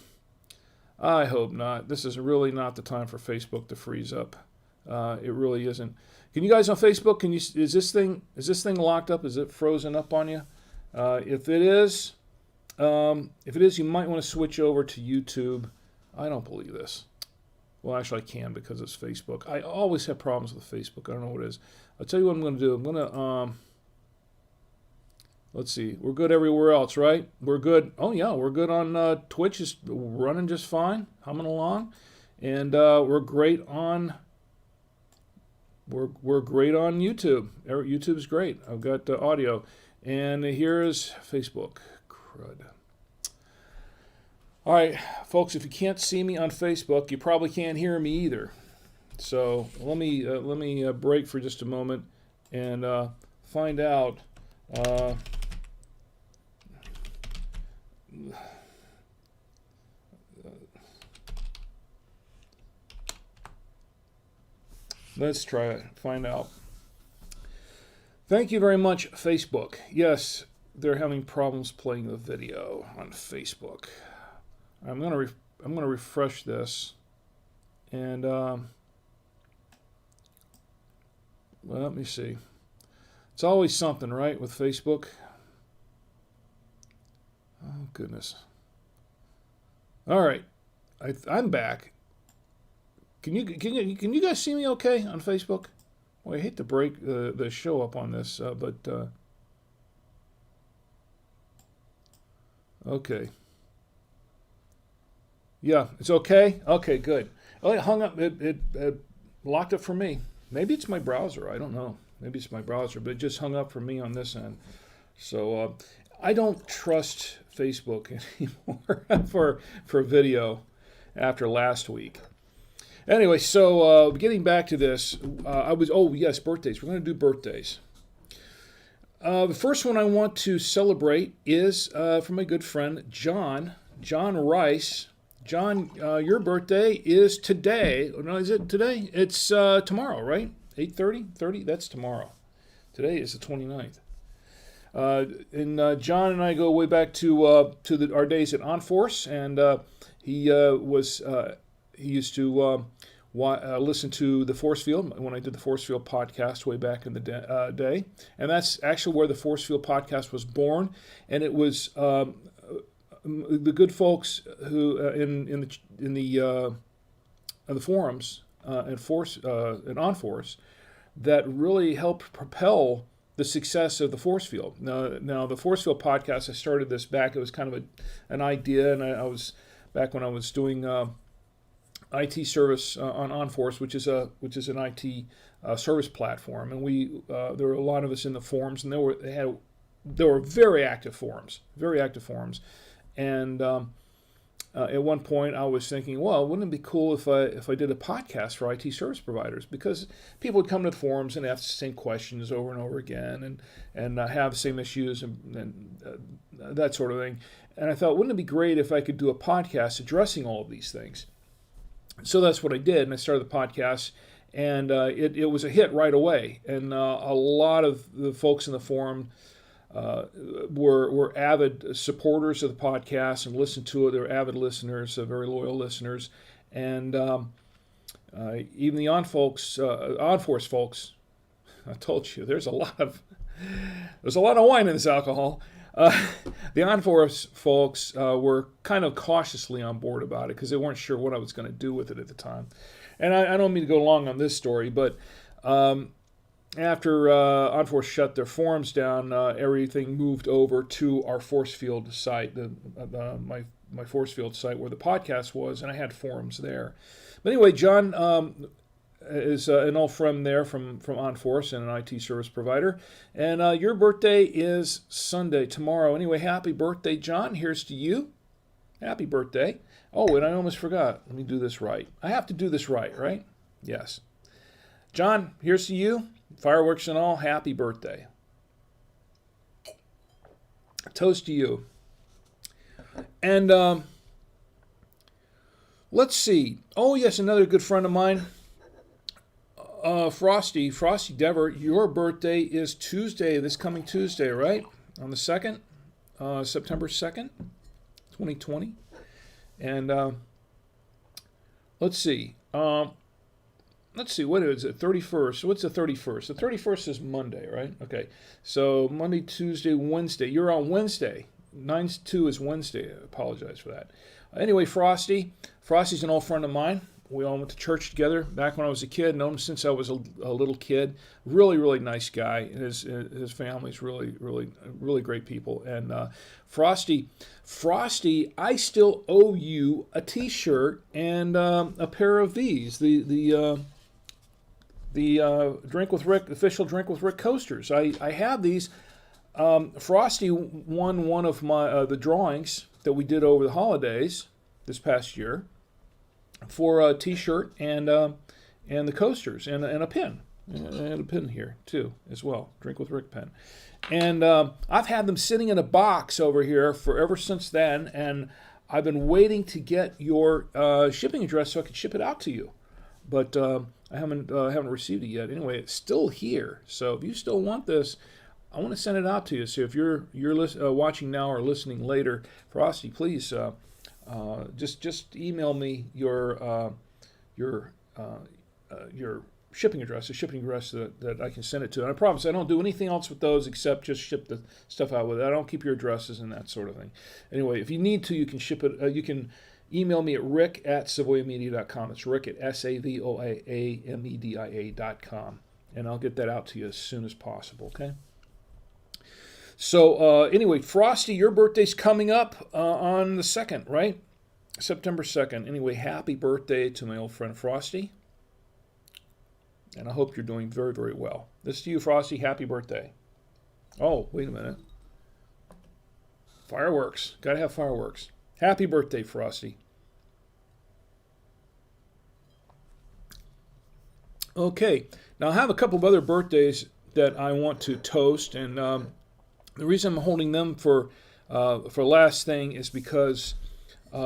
hope not. This is really not the time for Facebook to freeze up. It really isn't. Can you guys on Facebook, is this thing locked up? Is it frozen up on you? If it is, you might want to switch over to YouTube. I don't believe this. Well, actually, I can because it's Facebook. I always have problems with Facebook. I don't know what it is. I'll tell you what I'm going to do. I'm going to, let's see. We're good everywhere else, right? We're good. Oh, yeah, we're good on Twitch. Is running just fine, humming along. And we're great on YouTube. YouTube's great. I've got audio. And here's Facebook. Crud. All right, folks, if you can't see me on Facebook, you probably can't hear me either. So let me break for just a moment and find out. Let's try it. Find out. Thank you very much, Facebook. Yes, they're having problems playing the video on Facebook. I'm gonna refresh this, and well, let me see. It's always something, right, with Facebook. Oh goodness. All right, I'm back. Can you guys see me okay on Facebook? Well, I hate to break the show up on this, but okay. Yeah, it's okay? Okay, good. Oh, it hung up. It locked up for me. Maybe it's my browser. I don't know. Maybe it's my browser, but it just hung up for me on this end. So I don't trust Facebook anymore for video after last week. Anyway, so getting back to this, birthdays. We're going to do birthdays. The first one I want to celebrate is from my good friend, John Rice. John, your birthday is today. No, is it today? It's tomorrow, right? 8:30? That's tomorrow. Today is the 29th. And John and I go way back to our days at OnForce, and he used to listen to the Force Field when I did the Force Field podcast way back in the day, and that's actually where the Force Field podcast was born, and it was the good folks who in the forums and OnForce that really helped propel the success of the Force Field. Now the Force Field podcast, I started this back. It was kind of an idea, and I was back when I was doing IT service on OnForce, which is an IT service platform, and there were a lot of us in the forums, and there were very active forums, and at one point I was thinking, well, wouldn't it be cool if I did a podcast for IT service providers, because people would come to the forums and ask the same questions over and over again, and have the same issues and that sort of thing. And I thought, wouldn't it be great if I could do a podcast addressing all of these things? So that's what I did, and I started the podcast, and it was a hit right away. And a lot of the folks in the forum were avid supporters of the podcast and listened to it. They were avid listeners, very loyal listeners, and even the OnForce folks. I told you, there's a lot of wine in this alcohol. The OnForce folks were kind of cautiously on board about it because they weren't sure what I was going to do with it at the time. And I don't mean to go long on this story, but after OnForce shut their forums down, everything moved over to our force field site, my force field site where the podcast was, and I had forums there. But anyway, John is an old friend there from OnForce and an IT service provider. And your birthday is Sunday, tomorrow. Anyway, happy birthday, John. Here's to you. Happy birthday. Oh, and I almost forgot. Let me do this right. I have to do this right? Yes. John, here's to you. Fireworks and all, happy birthday. Toast to you. And let's see. Oh, yes, another good friend of mine. Frosty Dever, your birthday is Tuesday, this coming Tuesday, right? On the 2nd, September 2nd, 2020. And let's see, what is it, 31st? What's the 31st? The 31st is Monday, right? Okay, so Monday, Tuesday, Wednesday. You're on Wednesday. 9-2 is Wednesday. I apologize for that. Anyway, Frosty's an old friend of mine. We all went to church together back when I was a kid. Known him since I was a little kid. Really, really nice guy. His family's really great people. And Frosty, I still owe you a T-shirt and a pair of these. The Drink with Rick, official Drink with Rick coasters. I have these. Frosty won one of my the drawings that we did over the holidays this past year for a T-shirt and the coasters and a pin. And a pin here too as well. Drink with Rick pen. And I've had them sitting in a box over here ever since then, and I've been waiting to get your shipping address so I can ship it out to you. But I haven't received it yet. Anyway, it's still here. So if you still want this, I want to send it out to you. So if you're watching now or listening later, Frosty, please just email me your shipping address, a shipping address that I can send it to. And I promise I don't do anything else with those except just ship the stuff out with it. I don't keep your addresses and that sort of thing. Anyway, if you need to, you can ship it. You can email me at rick@savoyamedia.com. It's rick at SAVOIAMEDIA.com. And I'll get that out to you as soon as possible, okay? So anyway, Frosty, your birthday's coming up on the 2nd, right? September 2nd. Anyway, happy birthday to my old friend Frosty. And I hope you're doing very, very well. This is to you, Frosty. Happy birthday. Oh, wait a minute. Fireworks. Got to have fireworks. Happy birthday, Frosty. Okay. Now, I have a couple of other birthdays that I want to toast, and the reason I'm holding them for last thing is because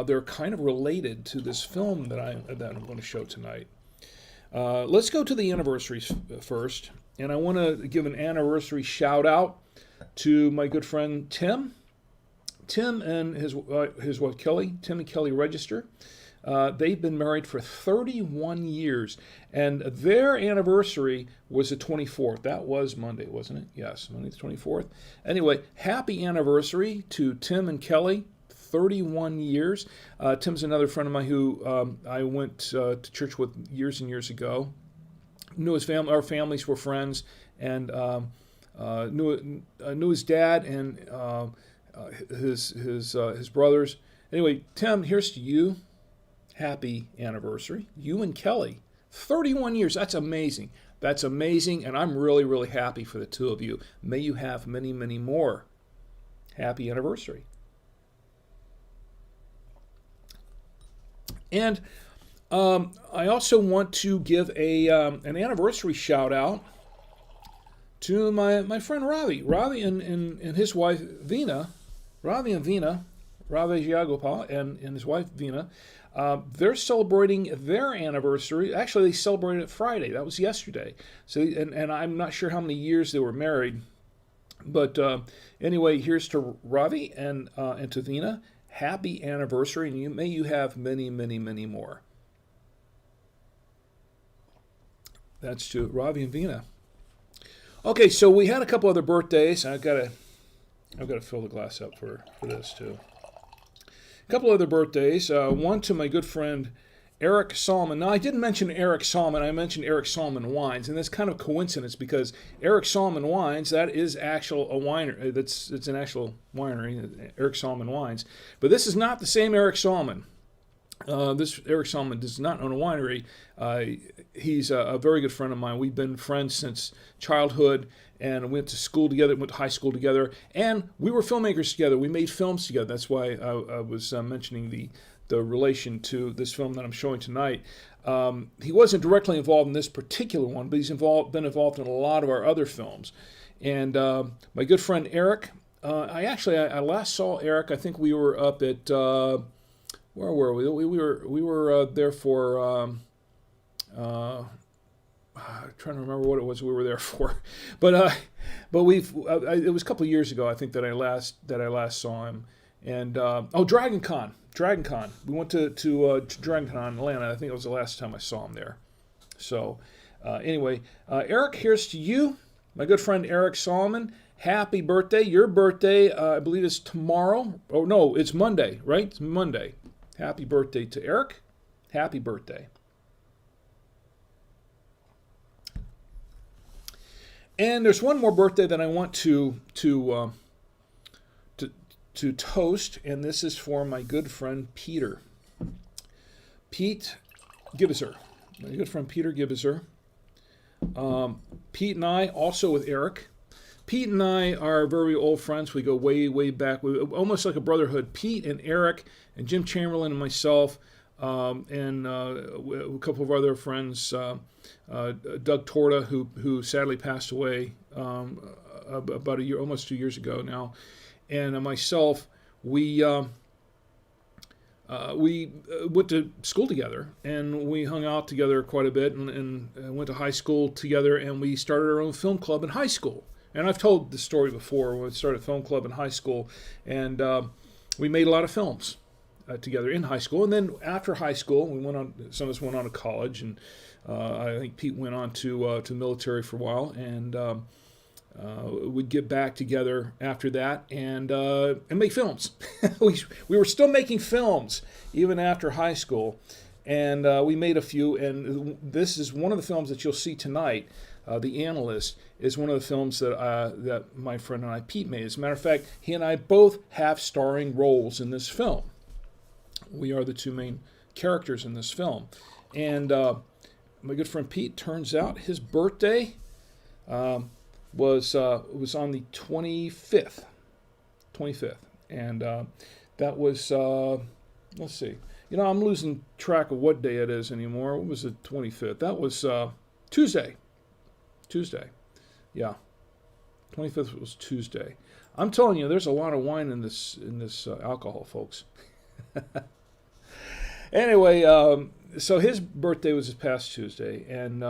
they're kind of related to this film that I'm going to show tonight. Let's go to the anniversaries first, and I want to give an anniversary shout out to my good friend Tim. Tim and his wife Kelly. Tim and Kelly Register. They've been married for 31 years, and their anniversary was the 24th. That was Monday, wasn't it? Yes, Monday the 24th. Anyway, happy anniversary to Tim and Kelly, 31 years. Tim's another friend of mine who I went to church with years and years ago. Knew his family. Our families were friends, and knew his dad and his brothers. Anyway, Tim, here's to you. happy anniversary. You and Kelly, 31 years. That's amazing. That's amazing, and I'm really, really happy for the two of you. May you have many, many more. Happy anniversary. And I also want to give an anniversary shout out to my friend Ravi. Ravi and his wife Veena. Ravi and Veena, Ravi Jagopal and his wife Veena, they're celebrating their anniversary. Actually, they celebrated it Friday. That was yesterday. So, and I'm not sure how many years they were married. But anyway, here's to Ravi and to Veena. Happy anniversary, and may you have many, many, many more. That's to Ravi and Veena. Okay, so we had a couple other birthdays. I've got to fill the glass up for this too. A couple other birthdays. One to my good friend Eric Solomon. Now, I didn't mention Eric Solomon. I mentioned Eric Solomon Wines, and that's kind of coincidence because Eric Solomon Wines, that is actual a winery. It's an actual winery, Eric Solomon Wines. But this is not the same Eric Solomon. This Eric Solomon does not own a winery. He's a very good friend of mine. We've been friends since childhood and went to school together, went to high school together, and we were filmmakers together. We made films together. That's why I was mentioning the relation to this film that I'm showing tonight. He wasn't directly involved in this particular one, but he's been involved in a lot of our other films. And my good friend Eric, I last saw Eric. I think we were up at where were we? We were there for. I'm trying to remember what it was we were there for, but it was a couple of years ago I think that I last saw him, and Dragon Con. We went to Dragon Con in Atlanta. I think it was the last time I saw him there. So anyway, Eric, here's to you, my good friend Eric Solomon. Happy birthday! Your birthday, I believe, is tomorrow. Oh no, it's Monday, right? It's Monday. Happy birthday to Eric. Happy birthday. And there's one more birthday that I want to toast, and this is for my good friend Peter. Pete Gibiser. My good friend Peter Gibiser. Pete and I, also with Eric. Pete and I are very old friends. We go way, way back. We're almost like a brotherhood. Pete and Eric and Jim Chamberlain and myself and a couple of other friends, Doug Torta, who sadly passed away about a year, almost 2 years ago now, and myself, we went to school together, and we hung out together quite a bit, and went to high school together, and we started our own film club in high school. And I've told this story before. We started a film club in high school, and we made a lot of films together in high school. And then after high school, some of us went on to college, and I think Pete went on to military for a while, and we'd get back together after that and make films. we were still making films even after high school, and we made a few. And this is one of the films that you'll see tonight. The Analyst is one of the films that my friend and I, Pete, made. As a matter of fact, he and I both have starring roles in this film. We are the two main characters in this film. And my good friend Pete, turns out his birthday was on the 25th. And that was, let's see. I'm losing track of what day it is anymore. What was the 25th? That was Tuesday. Yeah. 25th was Tuesday. I'm telling you, there's a lot of wine in this alcohol, folks. Anyway, so his birthday was this past Tuesday, and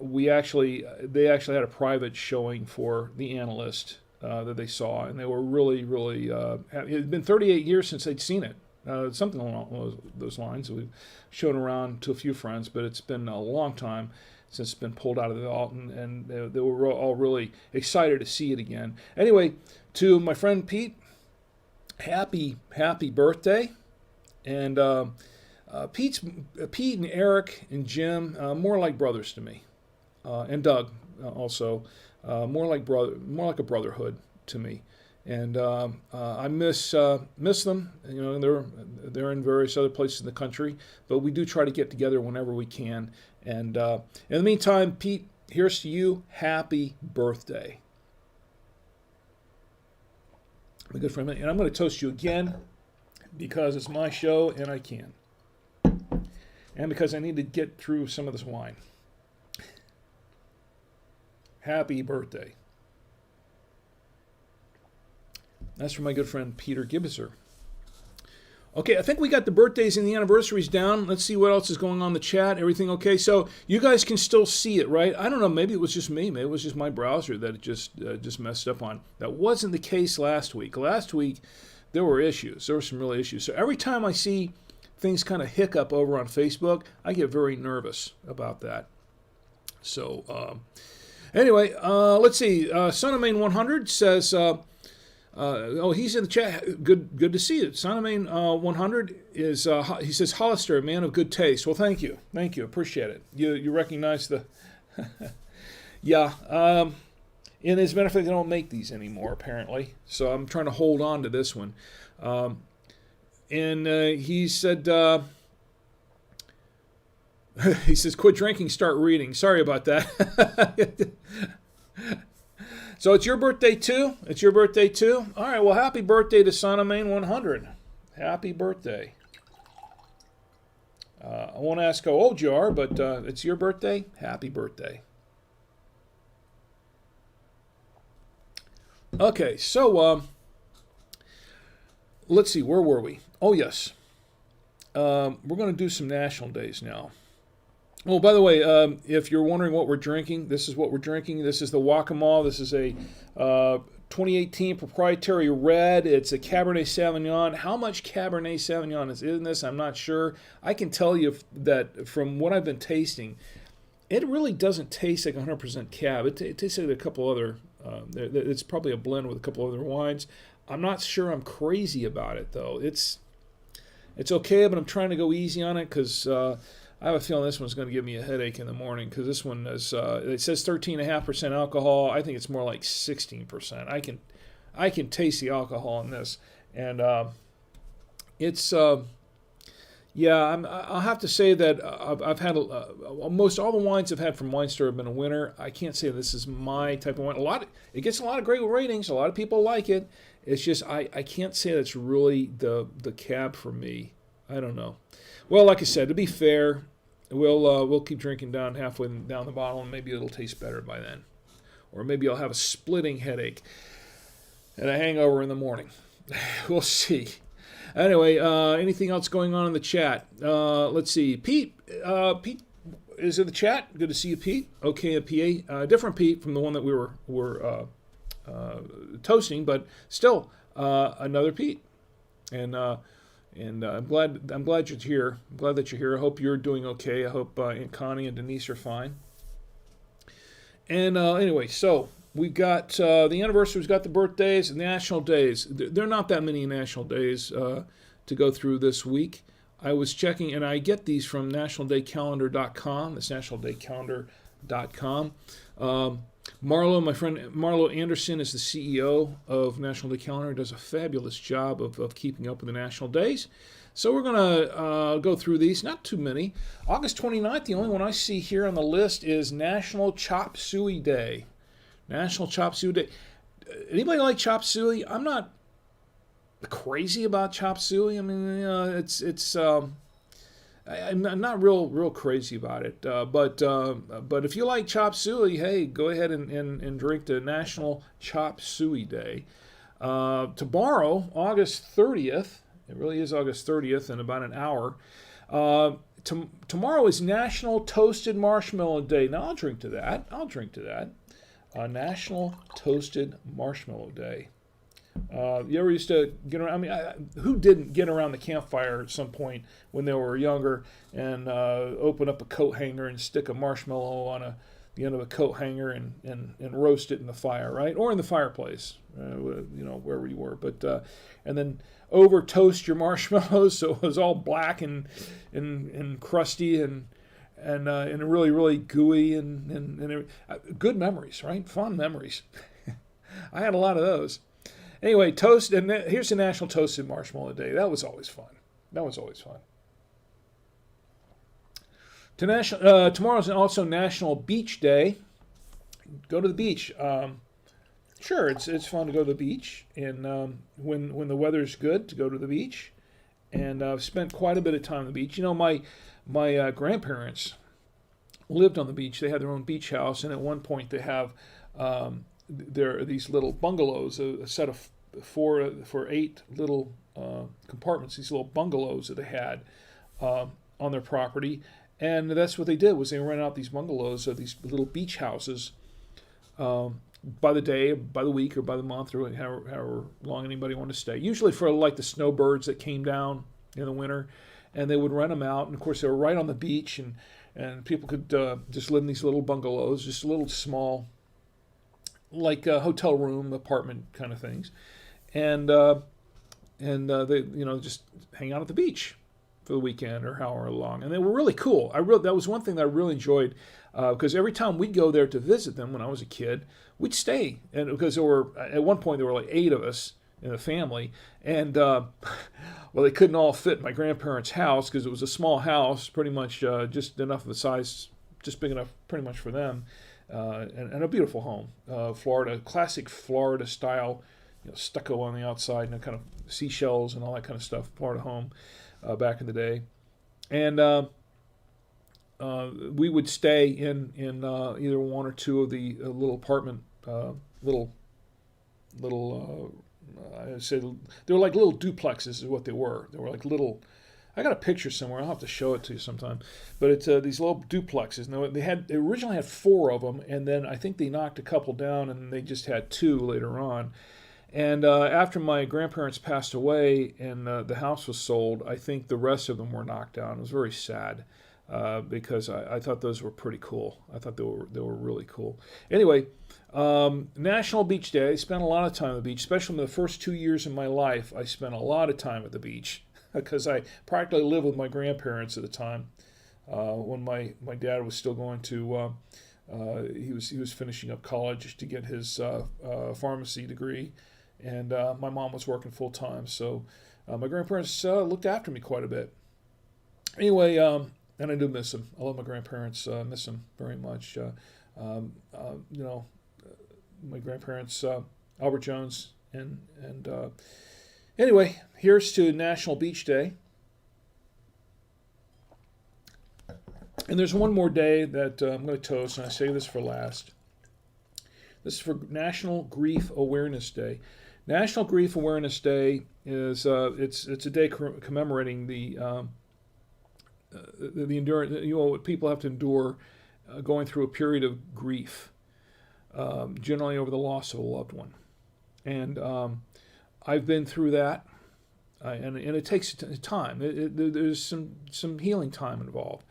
they actually had a private showing for The Analyst that they saw, and they were really, really happy. It had been 38 years since they'd seen it. Something along those lines. We've shown around to a few friends, but it's been a long time since it's been pulled out of the vault, and they were all really excited to see it again. Anyway, to my friend Pete, happy birthday. And Pete and Eric and Jim, more like brothers to me, and Doug also, more like a brotherhood to me. And I miss them. You know, they're in various other places in the country, but we do try to get together whenever we can. And in the meantime, Pete, here's to you. Happy birthday, my good friend. And I'm going to toast you again because it's my show and I can, and because I need to get through some of this wine. Happy birthday. That's from my good friend Peter Gibbiser. Okay, I think we got the birthdays and the anniversaries down. Let's see what else is going on in the chat. Everything okay? So you guys can still see it, right? I don't know. Maybe it was just me. Maybe it was just my browser that it just messed up on. That wasn't the case last week. Last week, there were issues. There were some real issues. So every time I see things kind of hiccup over on Facebook, I get very nervous about that. So anyway, let's see. Son of Maine 100 says... he's in the chat. Good to see you. Son of Maine 100 is, he says, Hollister, a man of good taste. Well, thank you. Appreciate it. You recognize the, yeah. And as a matter of fact, they don't make these anymore, apparently. So I'm trying to hold on to this one. And he said, he says, quit drinking, start reading. Sorry about that. So it's your birthday too? All right, well, happy birthday to Son of Maine 100. Happy birthday. I won't ask how old you are, but it's your birthday. Happy birthday. Okay, so let's see, where were we? Oh, yes. We're going to do some national days now. Oh, by the way, if you're wondering what we're drinking, this is what we're drinking. This is the Waccamaw. This is a 2018 proprietary red. It's a Cabernet Sauvignon. How much Cabernet Sauvignon is in this, I'm not sure. I can tell you that from what I've been tasting, it really doesn't taste like 100% Cab. It tastes like a couple other, it's probably a blend with a couple other wines. I'm not sure I'm crazy about it, though. It's okay, but I'm trying to go easy on it because... I have a feeling this one's going to give me a headache in the morning because this one is, it says 13.5% alcohol. I think it's more like 16%. I can taste the alcohol in this. And it's, yeah, I'll have to say that I've had, almost all the wines I've had from Winestore have been a winner. I can't say this is my type of wine. It gets a lot of great ratings. A lot of people like it. It's just, I can't say that's really the cab for me. I don't know. Well, like I said, to be fair, we'll keep drinking down halfway down the bottle, and maybe it'll taste better by then. Or maybe I'll have a splitting headache and a hangover in the morning. We'll see. Anyway, anything else going on in the chat? Let's see. Pete is in the chat. Good to see you, Pete. Okay, a PA. Different Pete from the one that we were toasting, but still another Pete. And I'm glad you're here. I'm glad that you're here. I hope you're doing okay. I hope Aunt Connie and Denise are fine. And anyway, so we've got the anniversaries, we've got the birthdays, and national days. There are not that many national days to go through this week. I was checking, and I get these from nationaldaycalendar.com. That's nationaldaycalendar.com. Marlo, my friend Marlo Anderson, is the CEO of National Day Calendar. Does a fabulous job of keeping up with the national days. So we're going to go through these. Not too many. August 29th, the only one I see here on the list is National Chop Suey Day. National Chop Suey Day. Anybody like chop suey? I'm not crazy about chop suey. I mean, I'm not real crazy about it, but if you like chop suey, hey, go ahead and drink the National Chop Suey Day. Tomorrow, August 30th, it really is August 30th in about an hour. Tomorrow is National Toasted Marshmallow Day. Now I'll drink to that. National Toasted Marshmallow Day. You ever used to get around? I mean, who didn't get around the campfire at some point when they were younger and open up a coat hanger and stick a marshmallow on the end of a coat hanger and roast it in the fire, right? Or in the fireplace, wherever you were. But and then over toast your marshmallows so it was all black and crusty and really, really gooey and good memories, right? Fond memories. I had a lot of those. Anyway, toast, and here's the National Toasted Marshmallow Day. That was always fun. That was always fun. Tomorrow's also National Beach Day. Go to the beach. Sure, it's fun to go to the beach, and when the weather's good, to go to the beach. And I've spent quite a bit of time on the beach. You know, my grandparents lived on the beach. They had their own beach house, and at one point they have there are these little bungalows, a set of four for 8 little compartments. These little bungalows that they had on their property, and that's what they did was they rented out these bungalows, these little beach houses, by the day, by the week, or by the month, or however long anybody wanted to stay. Usually for like the snowbirds that came down in the winter, and they would rent them out. And of course, they were right on the beach, and people could just live in these little bungalows, just little small, like hotel room, apartment kind of things, and they just hang out at the beach for the weekend or however long, and they were really cool. That was one thing that I really enjoyed. Because every time we'd go there to visit them when I was a kid, we'd stay. And because at one point there were like 8 of us in the family, and well, they couldn't all fit in my grandparents' house because it was a small house, pretty much just enough of a size, just big enough pretty much for them, and a beautiful home, classic Florida style, stucco on the outside and kind of seashells and all that kind of stuff, Florida home back in the day, and. We would stay in either one or two of the little apartment, I say they were like little duplexes is what they were. They were like little. I got a picture somewhere. I'll have to show it to you sometime. But it's these little duplexes. Now they originally had 4 of them, and then I think they knocked a couple down, and they just had 2 later on. And after my grandparents passed away and the house was sold, I think the rest of them were knocked down. It was very sad. Because I thought those were pretty cool. I thought they were really cool. Anyway, National Beach Day. I spent a lot of time at the beach, especially in the first 2 years of my life. I spent a lot of time at the beach because I practically lived with my grandparents at the time. When my dad was still going to, he was finishing up college to get his pharmacy degree, and my mom was working full time. So my grandparents looked after me quite a bit. Anyway. And I do miss them. I love my grandparents. Miss them very much. My grandparents, Albert Jones, and anyway, here's to National Beach Day. And there's one more day that I'm going to toast, and I say this for last. This is for National Grief Awareness Day. National Grief Awareness Day is it's a day commemorating the endurance, what people have to endure going through a period of grief, generally over the loss of a loved one. And I've been through that, and it takes time. There's some healing time involved,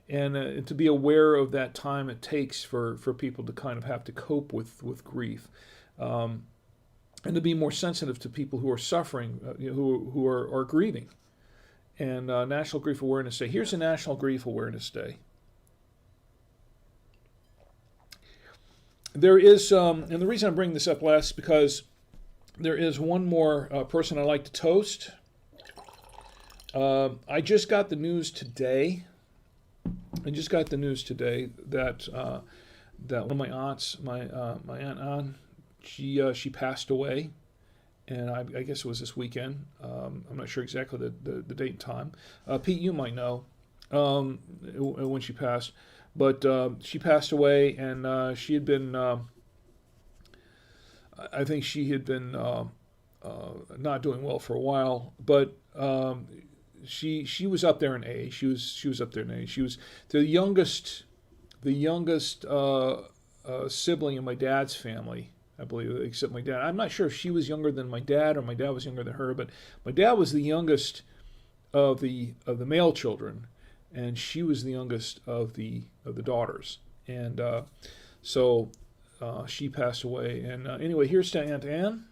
and to be aware of that time it takes for people to kind of have to cope with grief, and to be more sensitive to people who are suffering, who are grieving. And National Grief Awareness Day. Here's a National Grief Awareness Day. There is, and the reason I'm bringing this up last is because there is one more person I'd like to toast. I just got the news today. That one of my aunts, my Aunt Ann, she passed away. And I guess it was this weekend. I'm not sure exactly the date and time. Pete, you might know when she passed. But she passed away, and she had been, I think she had been not doing well for a while. But she was up there in age. She was up there in age. She was the youngest sibling in my dad's family, I believe, except my dad. I'm not sure if she was younger than my dad or my dad was younger than her, but my dad was the youngest of the male children, and she was the youngest of the daughters. And so she passed away. And anyway, here's to Aunt Ann.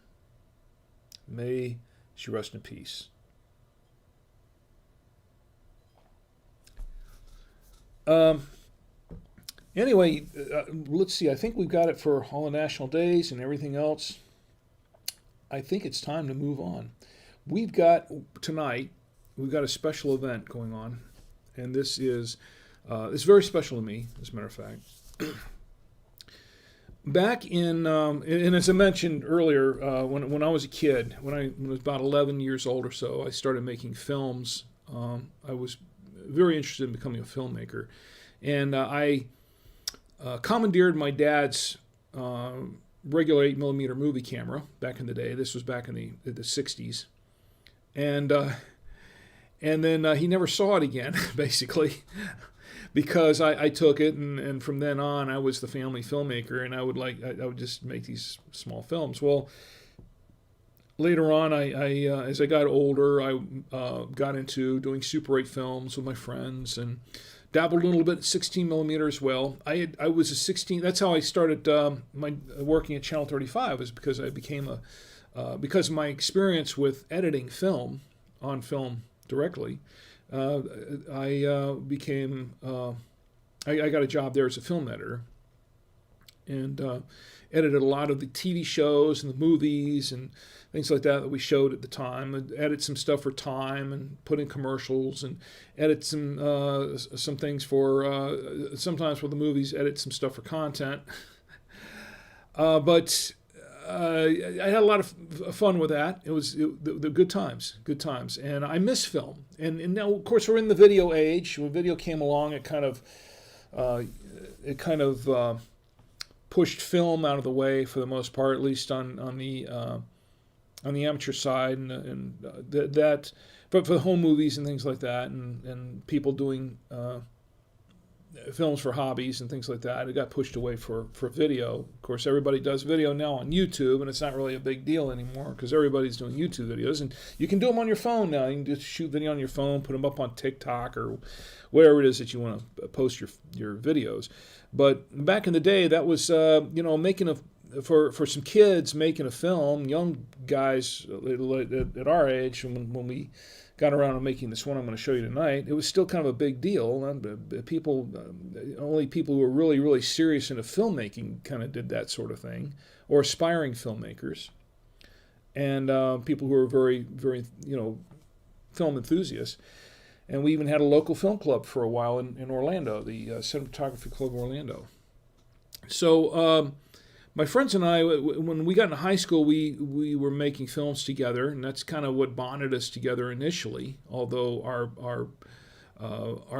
May she rest in peace. Anyway, let's see. I think we've got it for all the national days and everything else. I think it's time to move on. Tonight, we've got a special event going on, and this is it's very special to me, as a matter of fact. Back and as I mentioned earlier, when I was a kid, when I was about 11 years old or so, I started making films. I was very interested in becoming a filmmaker, and I commandeered my dad's regular 8mm movie camera back in the day. This was back in the 60s, and then he never saw it again, basically. Because I took it, and from then on, I was the family filmmaker, and I would just make these small films. Well, later on, as I got older, I got into doing Super 8 films with my friends, and dabbled a little bit at 16mm as well. I was a 16. That's how I started my working at Channel 35. Was because I became because of my experience with editing film on film directly. I got a job there as a film editor, and edited a lot of the TV shows and the movies and things like that we showed at the time. I'd edit some stuff for Time and put in commercials, and edit some things for sometimes for the movies. Edit some stuff for content, but. I had a lot of fun with that. It was the good times, and I miss film. And now, of course, we're in the video age. When video came along, it kind of pushed film out of the way for the most part, at least on the amateur side, and that. But for the home movies and things like that, and people doing films for hobbies and things like that, it got pushed away for video. Of course, everybody does video now on YouTube, and it's not really a big deal anymore because everybody's doing YouTube videos, and you can do them on your phone now. You can just shoot video on your phone, put them up on TikTok or wherever it is that you want to post your videos. But back in the day, that was making for some kids making a film, young guys at our age, when we got around to making this one I'm going to show you tonight, it was still kind of a big deal. Only people who were really, really serious into filmmaking kind of did that sort of thing, or aspiring filmmakers, and people who were very, very, film enthusiasts. And we even had a local film club for a while in Orlando, the Cinematography Club of Orlando. So my friends and I, when we got into high school, we were making films together, and that's kind of what bonded us together initially, although our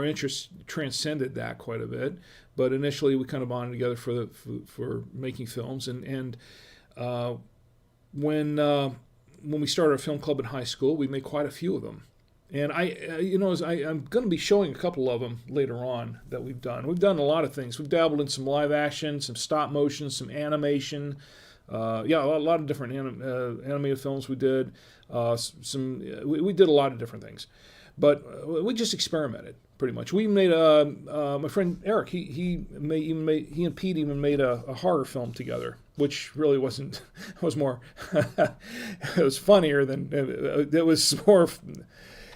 interests transcended that quite a bit. But initially, we kind of bonded together for making films. And when we started our film club in high school, we made quite a few of them. And I'm going to be showing a couple of them later on that we've done. We've done a lot of things. We've dabbled in some live action, some stop motion, some animation. A lot of different animated films we did. We did a lot of different things. But we just experimented, pretty much. We made my friend Eric, he and Pete even made a horror film together, which really wasn't, it was more, it was funnier than, it was more,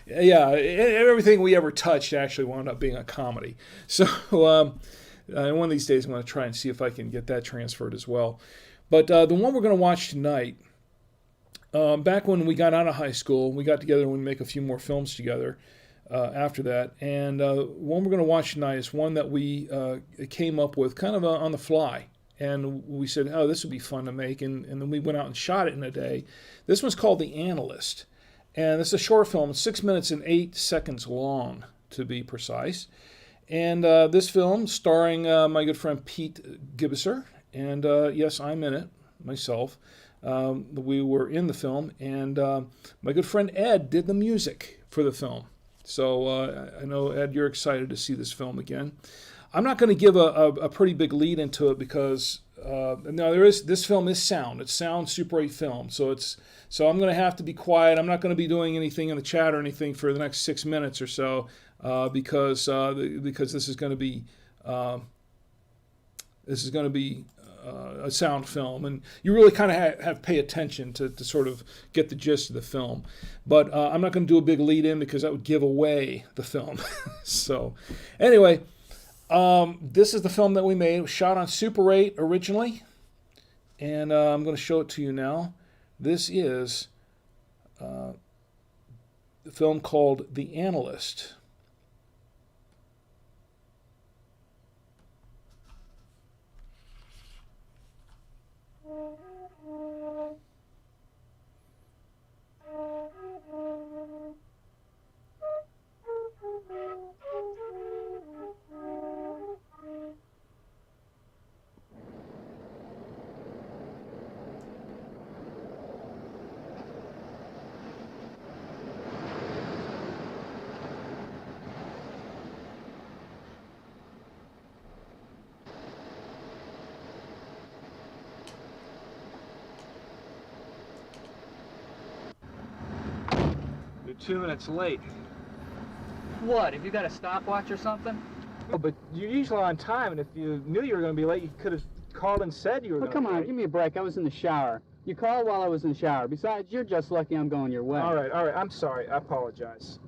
yeah, everything we ever touched actually wound up being a comedy. So one of these days I'm going to try and see if I can get that transferred as well. But the one we're going to watch tonight, back when we got out of high school, we got together and we make a few more films together after that. And one we're going to watch tonight is one that we came up with kind of on the fly. And we said, oh, this would be fun to make. And then we went out and shot it in a day. This one's called The Analyst. And it's a short film, 6 minutes and 8 seconds long, to be precise. And this film, starring my good friend Pete Gibbiser, and yes, I'm in it myself. We were in the film, and my good friend Ed did the music for the film. So I know, Ed, you're excited to see this film again. I'm not going to give a pretty big lead into it because this film is sound. It's sound Super 8 film, so I'm going to have to be quiet. I'm not going to be doing anything in the chat or anything for the next 6 minutes or so because this is going to be a sound film, and you really kind of have pay attention to sort of get the gist of the film. But I'm not going to do a big lead in because that would give away the film. So anyway, this is the film that we made. It was shot on Super 8 originally, and I'm going to show it to you now. This is the film called The Analyst. You're 2 minutes late. What, have you got a stopwatch or something? Oh, but you're usually on time, and if you knew you were going to be late, you could have called and said you were Well, going to be late. come on, give me a break. I was in the shower. You called while I was in the shower. Besides, you're just lucky I'm going your way. All right, I'm sorry. I apologize.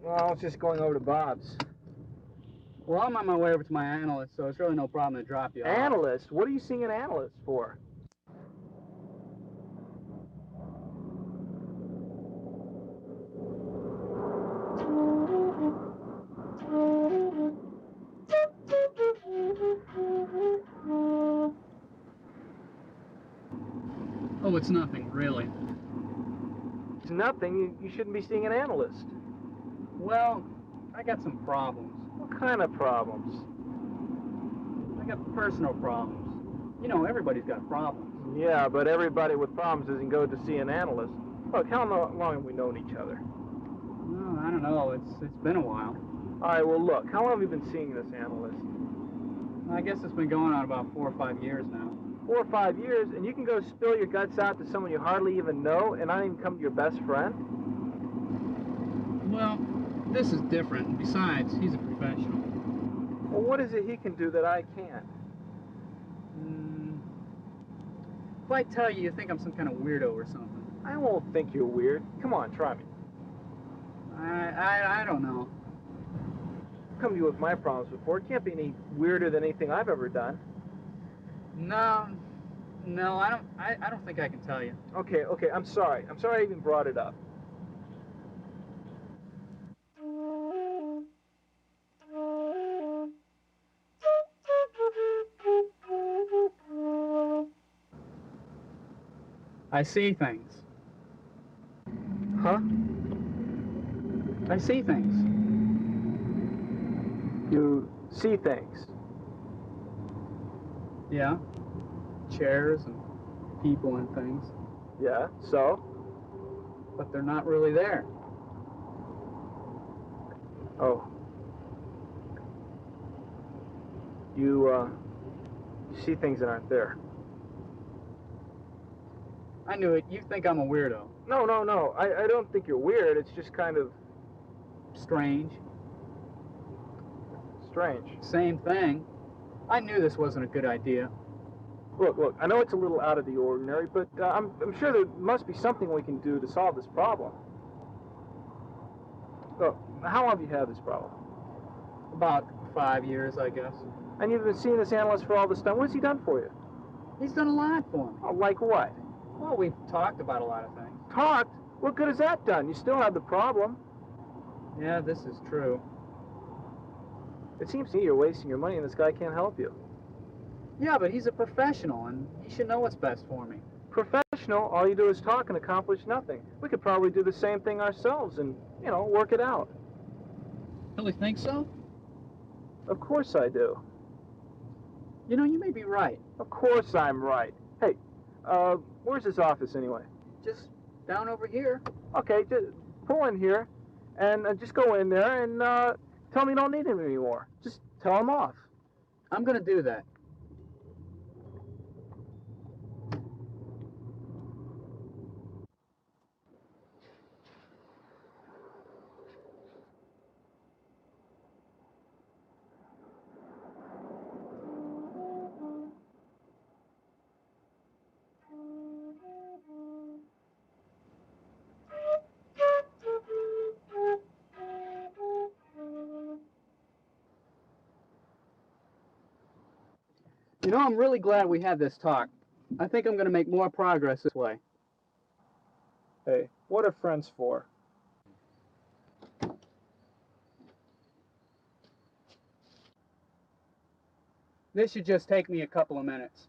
Well, I was just going over to Bob's. Well, I'm on my way over to my analyst, so it's really no problem to drop you off. Analyst? What are you seeing an analyst for? Oh, it's nothing, really. It's nothing. You shouldn't be seeing an analyst. Well, I got some problems. What kind of problems? I got personal problems. You know, everybody's got problems. Yeah, but everybody with problems doesn't go to see an analyst. Look, how long have we known each other? Well, I don't know. It's been a while. All right, well, look, how long have you been seeing this analyst? I guess it's been going on about 4 or 5 years now. 4 or 5 years, and you can go spill your guts out to someone you hardly even know and not even come to your best friend? Well, this is different. Besides, he's a professional. Well, what is it he can do that I can't? If I tell you, you think I'm some kind of weirdo or something. I won't think you're weird. Come on, try me. I don't know. I've come to you with my problems before. It can't be any weirder than anything I've ever done. No, I don't think I can tell you. Okay, I'm sorry. I'm sorry I even brought it up. I see things. Huh? I see things. You see things. Yeah. Chairs and people and things. Yeah, so? But they're not really there. Oh. You see things that aren't there. I knew it. You think I'm a weirdo. No. I don't think you're weird. It's just kind of Strange. strange. Same thing. I knew this wasn't a good idea. Look, I know it's a little out of the ordinary, but I'm sure there must be something we can do to solve this problem. Look, how long have you had this problem? About 5 years, I guess. And you've been seeing this analyst for all this time. What's he done for you? He's done a lot for me. Oh, like what? Well, we've talked about a lot of things. Talked? What good has that done? You still have the problem. Yeah, this is true. It seems to me you're wasting your money and this guy can't help you. Yeah, but he's a professional, and he should know what's best for me. Professional, all you do is talk and accomplish nothing. We could probably do the same thing ourselves and, work it out. Really think so? Of course I do. You know, you may be right. Of course I'm right. Hey, where's his office anyway? Just down over here. Okay, just pull in here and just go in there and tell me you don't need him anymore. Just tell him off. I'm gonna do that. You know, I'm really glad we had this talk. I think I'm going to make more progress this way. Hey, what are friends for? This should just take me a couple of minutes.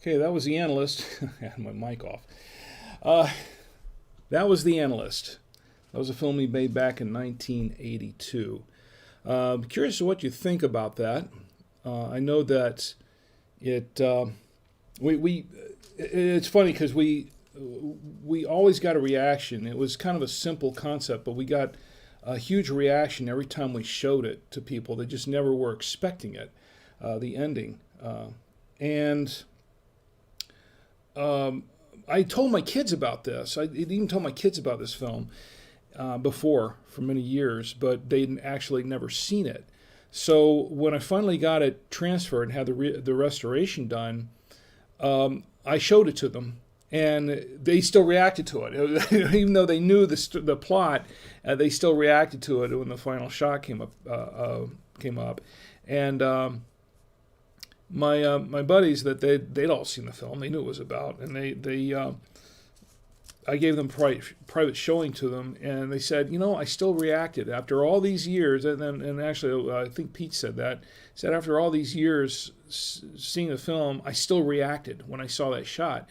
Okay, that was The Analyst. I had my mic off. That was The Analyst. That was a film he made back in 1982. Curious to what you think about that. I know that it's funny because we always got a reaction. It was kind of a simple concept, but we got a huge reaction every time we showed it to people. They just never were expecting it, the ending. I told my kids about this. I even told my kids about this film before for many years, but they'd actually never seen it. So when I finally got it transferred and had the restoration done, I showed it to them, and they still reacted to it. Even though they knew the plot, they still reacted to it when the final shot came up. And my buddies, that they'd all seen the film, they knew what it was about, and I gave them private showing to them, and they said, I still reacted after all these years. And actually, I think Pete said that. Said after all these years seeing the film, I still reacted when I saw that shot.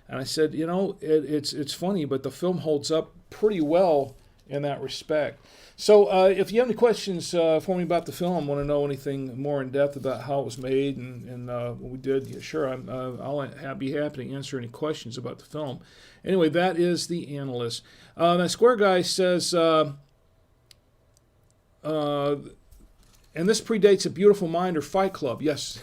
And I said, it's funny, but the film holds up pretty well in that respect. So if you have any questions for me about the film, want to know anything more in depth about how it was made and what we did, yeah, sure, I'll be happy to answer any questions about the film. Anyway, that is The Analyst. That Square Guy says, and this predates A Beautiful Mind or Fight Club. Yes.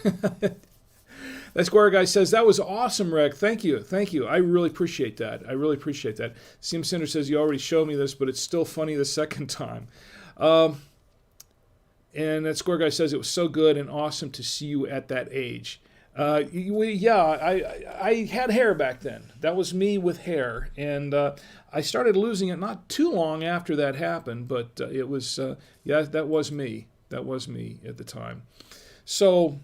That Square Guy says, that was awesome, Rick. Thank you. I really appreciate that. Sim Cinder says, you already showed me this, but it's still funny the second time. And that Square Guy says, it was so good and awesome to see you at that age. I had hair back then. That was me with hair. And I started losing it not too long after that happened, but it was, that was me. That was me at the time. So...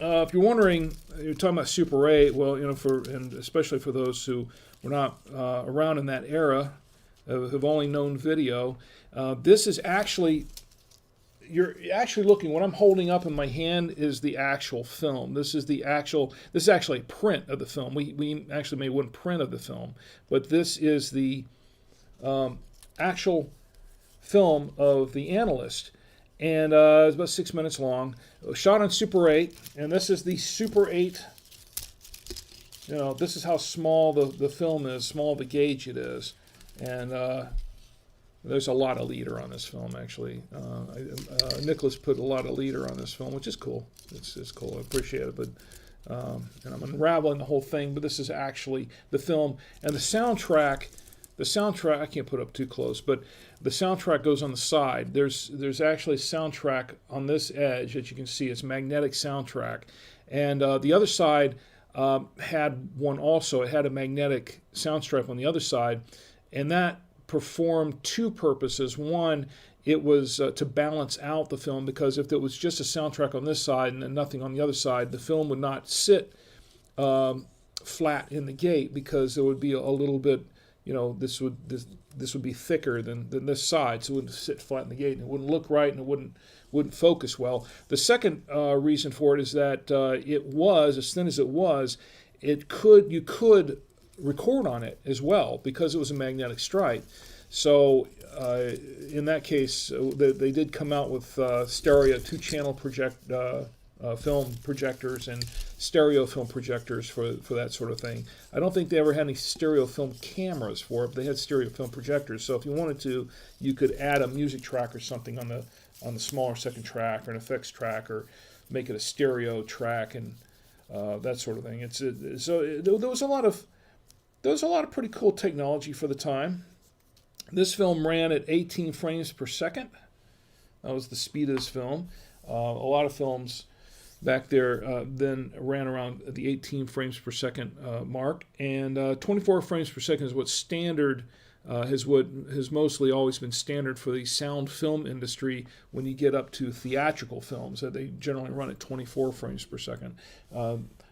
if you're wondering, you're talking about Super 8. Well, and especially for those who were not around in that era, have only known video. This is actually, you're actually looking. What I'm holding up in my hand is the actual film. This is actually a print of the film. We actually made one print of the film, but this is the actual film of The Analyst. And it's about 6 minutes long. Shot on Super 8, and this is the Super 8. This is how small the film is, small the gauge it is. And there's a lot of leader on this film, actually. Nicholas put a lot of leader on this film, which is cool. It's cool. I appreciate it. But and I'm unraveling the whole thing, but this is actually the film. And the soundtrack, I can't put up too close, but the soundtrack goes on the side. There's actually a soundtrack on this edge that you can see. It's magnetic soundtrack. And the other side had one also. It had a magnetic sound stripe on the other side. And that performed two purposes. One, it was to balance out the film, because if it was just a soundtrack on this side and nothing on the other side, the film would not sit flat in the gate, because there would be a little bit, this would be thicker than this side, so it wouldn't sit flat in the gate, and it wouldn't look right, and it wouldn't focus well. The second reason for it is that it was, as thin as it was, you could record on it as well because it was a magnetic stripe. So in that case, they did come out with stereo 2-channel film projectors and stereo film projectors for that sort of thing. I don't think they ever had any stereo film cameras for it, but they had stereo film projectors. So if you wanted to, you could add a music track or something on the smaller second track or an effects track, or make it a stereo track and that sort of thing. There was a lot of pretty cool technology for the time. This film ran at 18 frames per second. That was the speed of this film. A lot of films back there then ran around the 18 frames per second mark, and 24 frames per second is what has mostly always been standard for the sound film industry when you get up to theatrical films. That they generally run at 24 frames per second.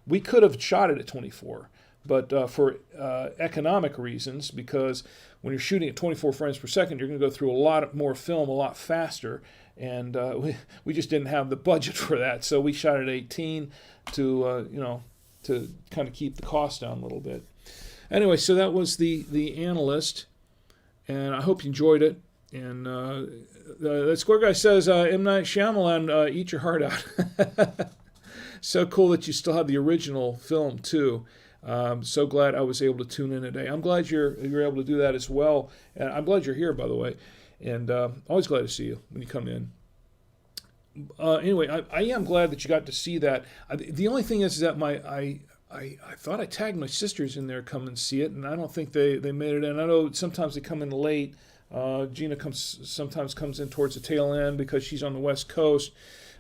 We could have shot it at 24, but for economic reasons, because when you're shooting at 24 frames per second, you're going to go through a lot more film a lot faster, and we just didn't have the budget for that, so we shot at 18 to kind of keep the cost down a little bit. Anyway, so that was the Analyst, and I hope you enjoyed it. And the Square Guy says, M. Night Shyamalan, eat your heart out. So cool that you still have the original film too. So glad I was able to tune in today. I'm glad you're able to do that as well. And I'm glad you're here, by the way. And always glad to see you when you come in. Anyway, I am glad that you got to see that. The only thing is that I thought I tagged my sisters in there come and see it, and I don't think they made it in. I know sometimes they come in late. Gina sometimes comes in towards the tail end because she's on the West Coast.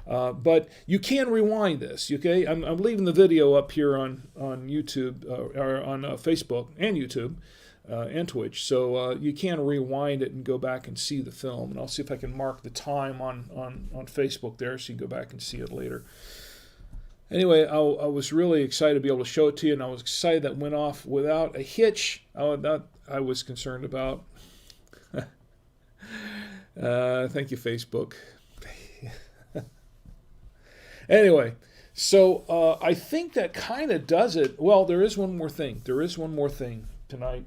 But you can rewind this, okay? I'm leaving the video up here on YouTube, or on Facebook and YouTube and Twitch. So you can rewind it and go back and see the film. And I'll see if I can mark the time on Facebook there so you can go back and see it later. Anyway, I was really excited to be able to show it to you, and I was excited that it went off without a hitch. That I was concerned about. Thank you, Facebook. Anyway, so I think that kind of does it. Well, there is one more thing. Tonight.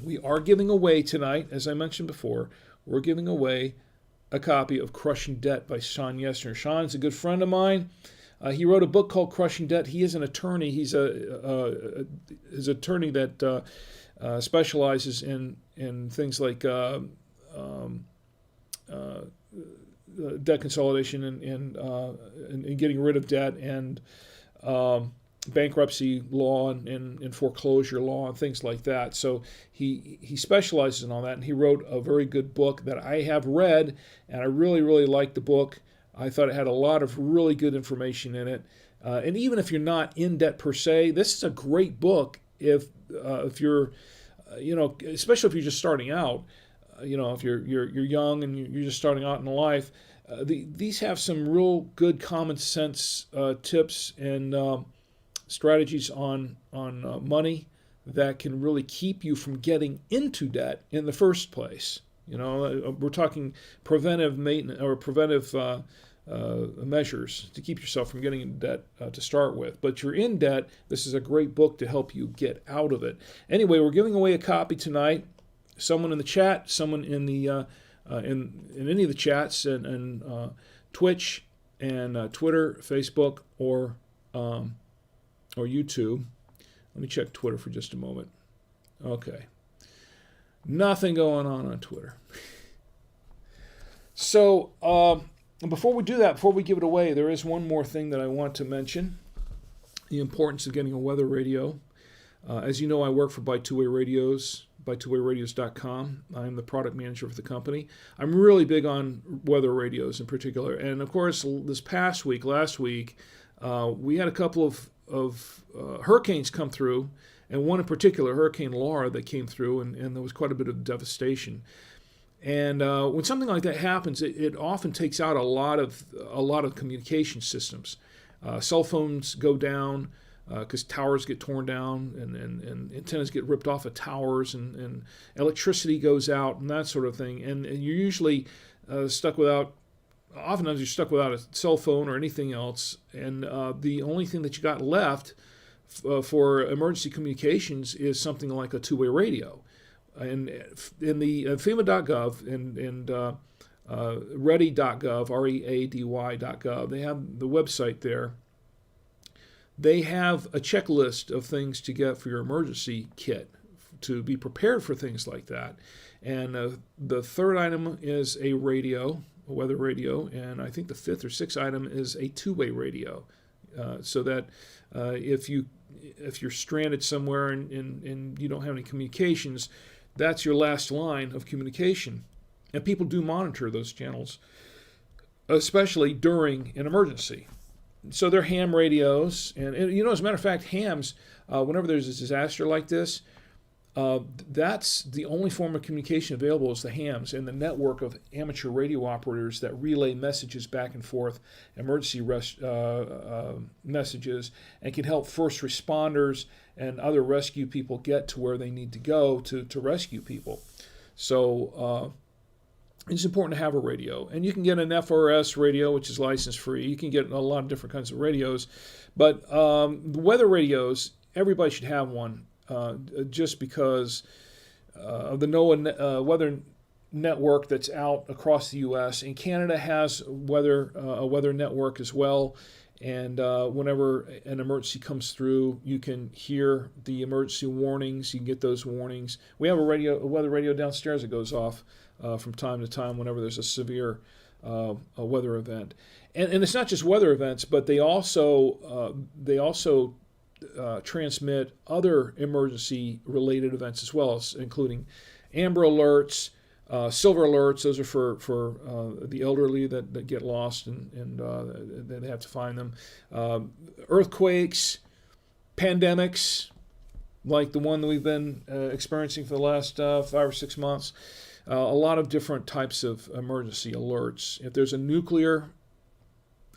We are giving away tonight, as I mentioned before, we're giving away a copy of Crushing Debt by Sean Yesner. Sean's a good friend of mine. He wrote a book called Crushing Debt. He is an attorney. He's his attorney that specializes in things like debt consolidation and getting rid of debt, and bankruptcy law and foreclosure law and things like that. So he specializes in all that, and he wrote a very good book that I have read, and I really, really liked the book. I thought it had a lot of really good information in it. And even if you're not in debt per se, this is a great book if you're, especially if you're just starting out. If you're young and you're just starting out in life, these have some real good common sense tips and strategies on money that can really keep you from getting into debt in the first place. We're talking preventive maintenance or preventive measures to keep yourself from getting into debt to start with. But you're in debt, this is a great book to help you get out of it. Anyway, we're giving away a copy tonight. Someone in the chat, someone in the in any of the chats and Twitch and Twitter, Facebook, or YouTube. Let me check Twitter for just a moment. Okay, nothing going on Twitter. So before we do that, before we give it away, there is one more thing that I want to mention: the importance of getting a weather radio. As you know, I work for By Two-Way Radios. By2wayradios.com. I'm the product manager for the company. I'm really big on weather radios in particular. And of course, last week, we had a couple of hurricanes come through, and one in particular, Hurricane Laura, that came through, and there was quite a bit of devastation. And when something like that happens, it often takes out a lot of communication systems. Cell phones go down. because towers get torn down and antennas get ripped off of towers and electricity goes out and that sort of thing. And you're usually stuck without, oftentimes you're stuck without a cell phone or anything else. And the only thing that you got left for emergency communications is something like a two-way radio. And in the FEMA.gov and ready.gov, ready.gov, they have the website there. They have a checklist of things to get for your emergency kit to be prepared for things like that. And the third item is a radio, a weather radio, and I think the fifth or sixth item is a two-way radio, so that if you're stranded somewhere and you don't have any communications, that's your last line of communication. And people do monitor those channels, especially during an emergency. So they're ham radios, and as a matter of fact, hams, whenever there's a disaster like this, that's the only form of communication available is the hams and the network of amateur radio operators that relay messages back and forth, emergency messages, and can help first responders and other rescue people get to where they need to go to rescue people. So it's important to have a radio. And you can get an FRS radio, which is license free. You can get a lot of different kinds of radios. But the weather radios, everybody should have one, just because of the NOAA weather network that's out across the U.S. And Canada has a weather network as well. And whenever an emergency comes through, you can hear the emergency warnings. You can get those warnings. We have a weather radio downstairs that goes off from time to time whenever there's a severe weather event. And it's not just weather events, but they also transmit other emergency-related events as well, including Amber Alerts, Silver Alerts. Those are for the elderly that get lost and they have to find them. Earthquakes, pandemics, like the one that we've been experiencing for the last 5 or 6 months. A lot of different types of emergency alerts. If there's a nuclear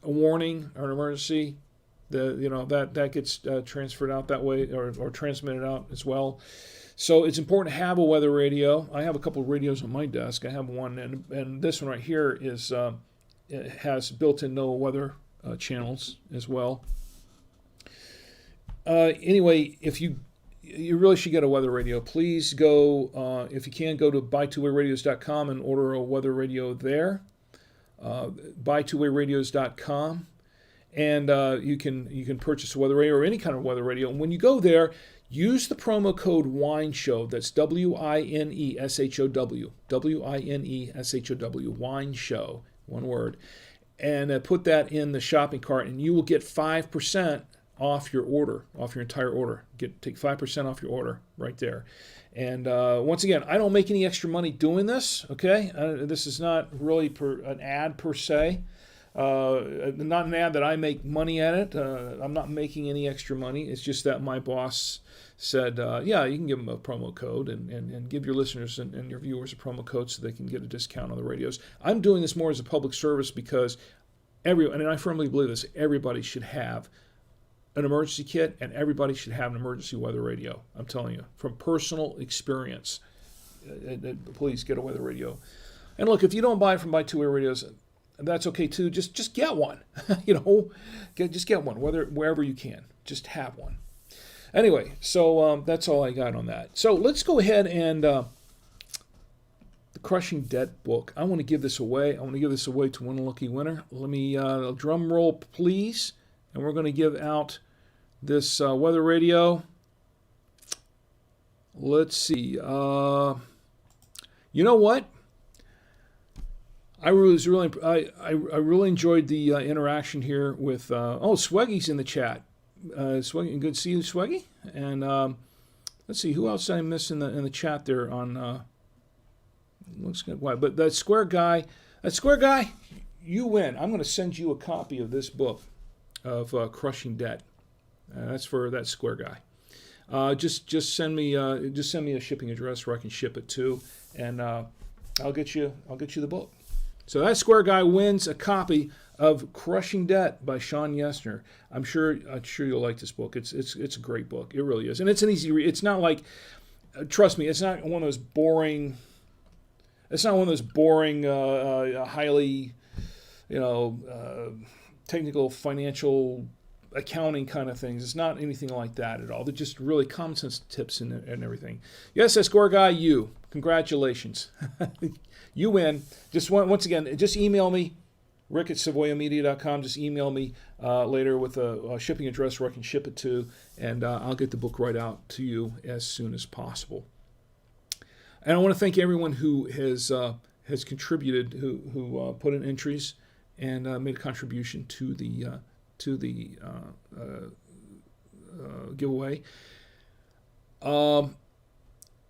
warning or an emergency, that gets transferred out that way or transmitted out as well. So it's important to have a weather radio. I have a couple of radios on my desk. I have one, and this one right here it has built-in NOAA weather channels as well. Anyway, if you really should get a weather radio, please go, if you can, go to buytwowayradios.com and order a weather radio there. Buytwowayradios.com. And you can purchase a weather radio or any kind of weather radio. And when you go there, use the promo code WINESHOW. That's WINESHOW. WINESHOW. WINESHOW. One word. And put that in the shopping cart, and you will get 5% off your order, off your entire order. Take 5% off your order right there. And once again, I don't make any extra money doing this. Okay, this is not really an ad per se. Not an ad that I make money at it. I'm not making any extra money. It's just that my boss said, yeah, you can give them a promo code and give your listeners and your viewers a promo code so they can get a discount on the radios. I'm doing this more as a public service because and I firmly believe this, everybody should have an emergency kit and everybody should have an emergency weather radio. I'm telling you, from personal experience, please get a weather radio. And look, if you don't buy it from Buy Two Way Radios, that's okay too. Just get one. Just get one, wherever you can. Just have one. Anyway, so that's all I got on that. So let's go ahead and the Crushing Debt book. I want to give this away. I want to give this away to one lucky winner. Let me drum roll, please, and we're going to give out this weather radio. Let's see. You know what? I really enjoyed the interaction here with Sweggy's in the chat. Sweggy, good to see you, Sweggy. And let's see, who else did I miss in the chat there on looks good. Why? But that square guy, you win. I'm going to send you a copy of this book of Crushing Debt. That's for that square guy. Just send me a shipping address where I can ship it to, and I'll get you the book. So that square guy wins a copy of Crushing Debt by Sean Yesner. I'm sure you'll like this book. It's a great book. It really is, and it's an easy read. It's not like, trust me, it's not one of those boring. It's not one of those boring, highly, technical financial accounting kind of things. It's not anything like that at all. They're just really common sense tips and everything. Yes, Score Guy, you. Congratulations. You win. Once again, just email me, rick@savoyamedia.com. Just email me later with a shipping address where I can ship it to, and I'll get the book right out to you as soon as possible. And I want to thank everyone who has contributed, who put in entries and made a contribution to the giveaway.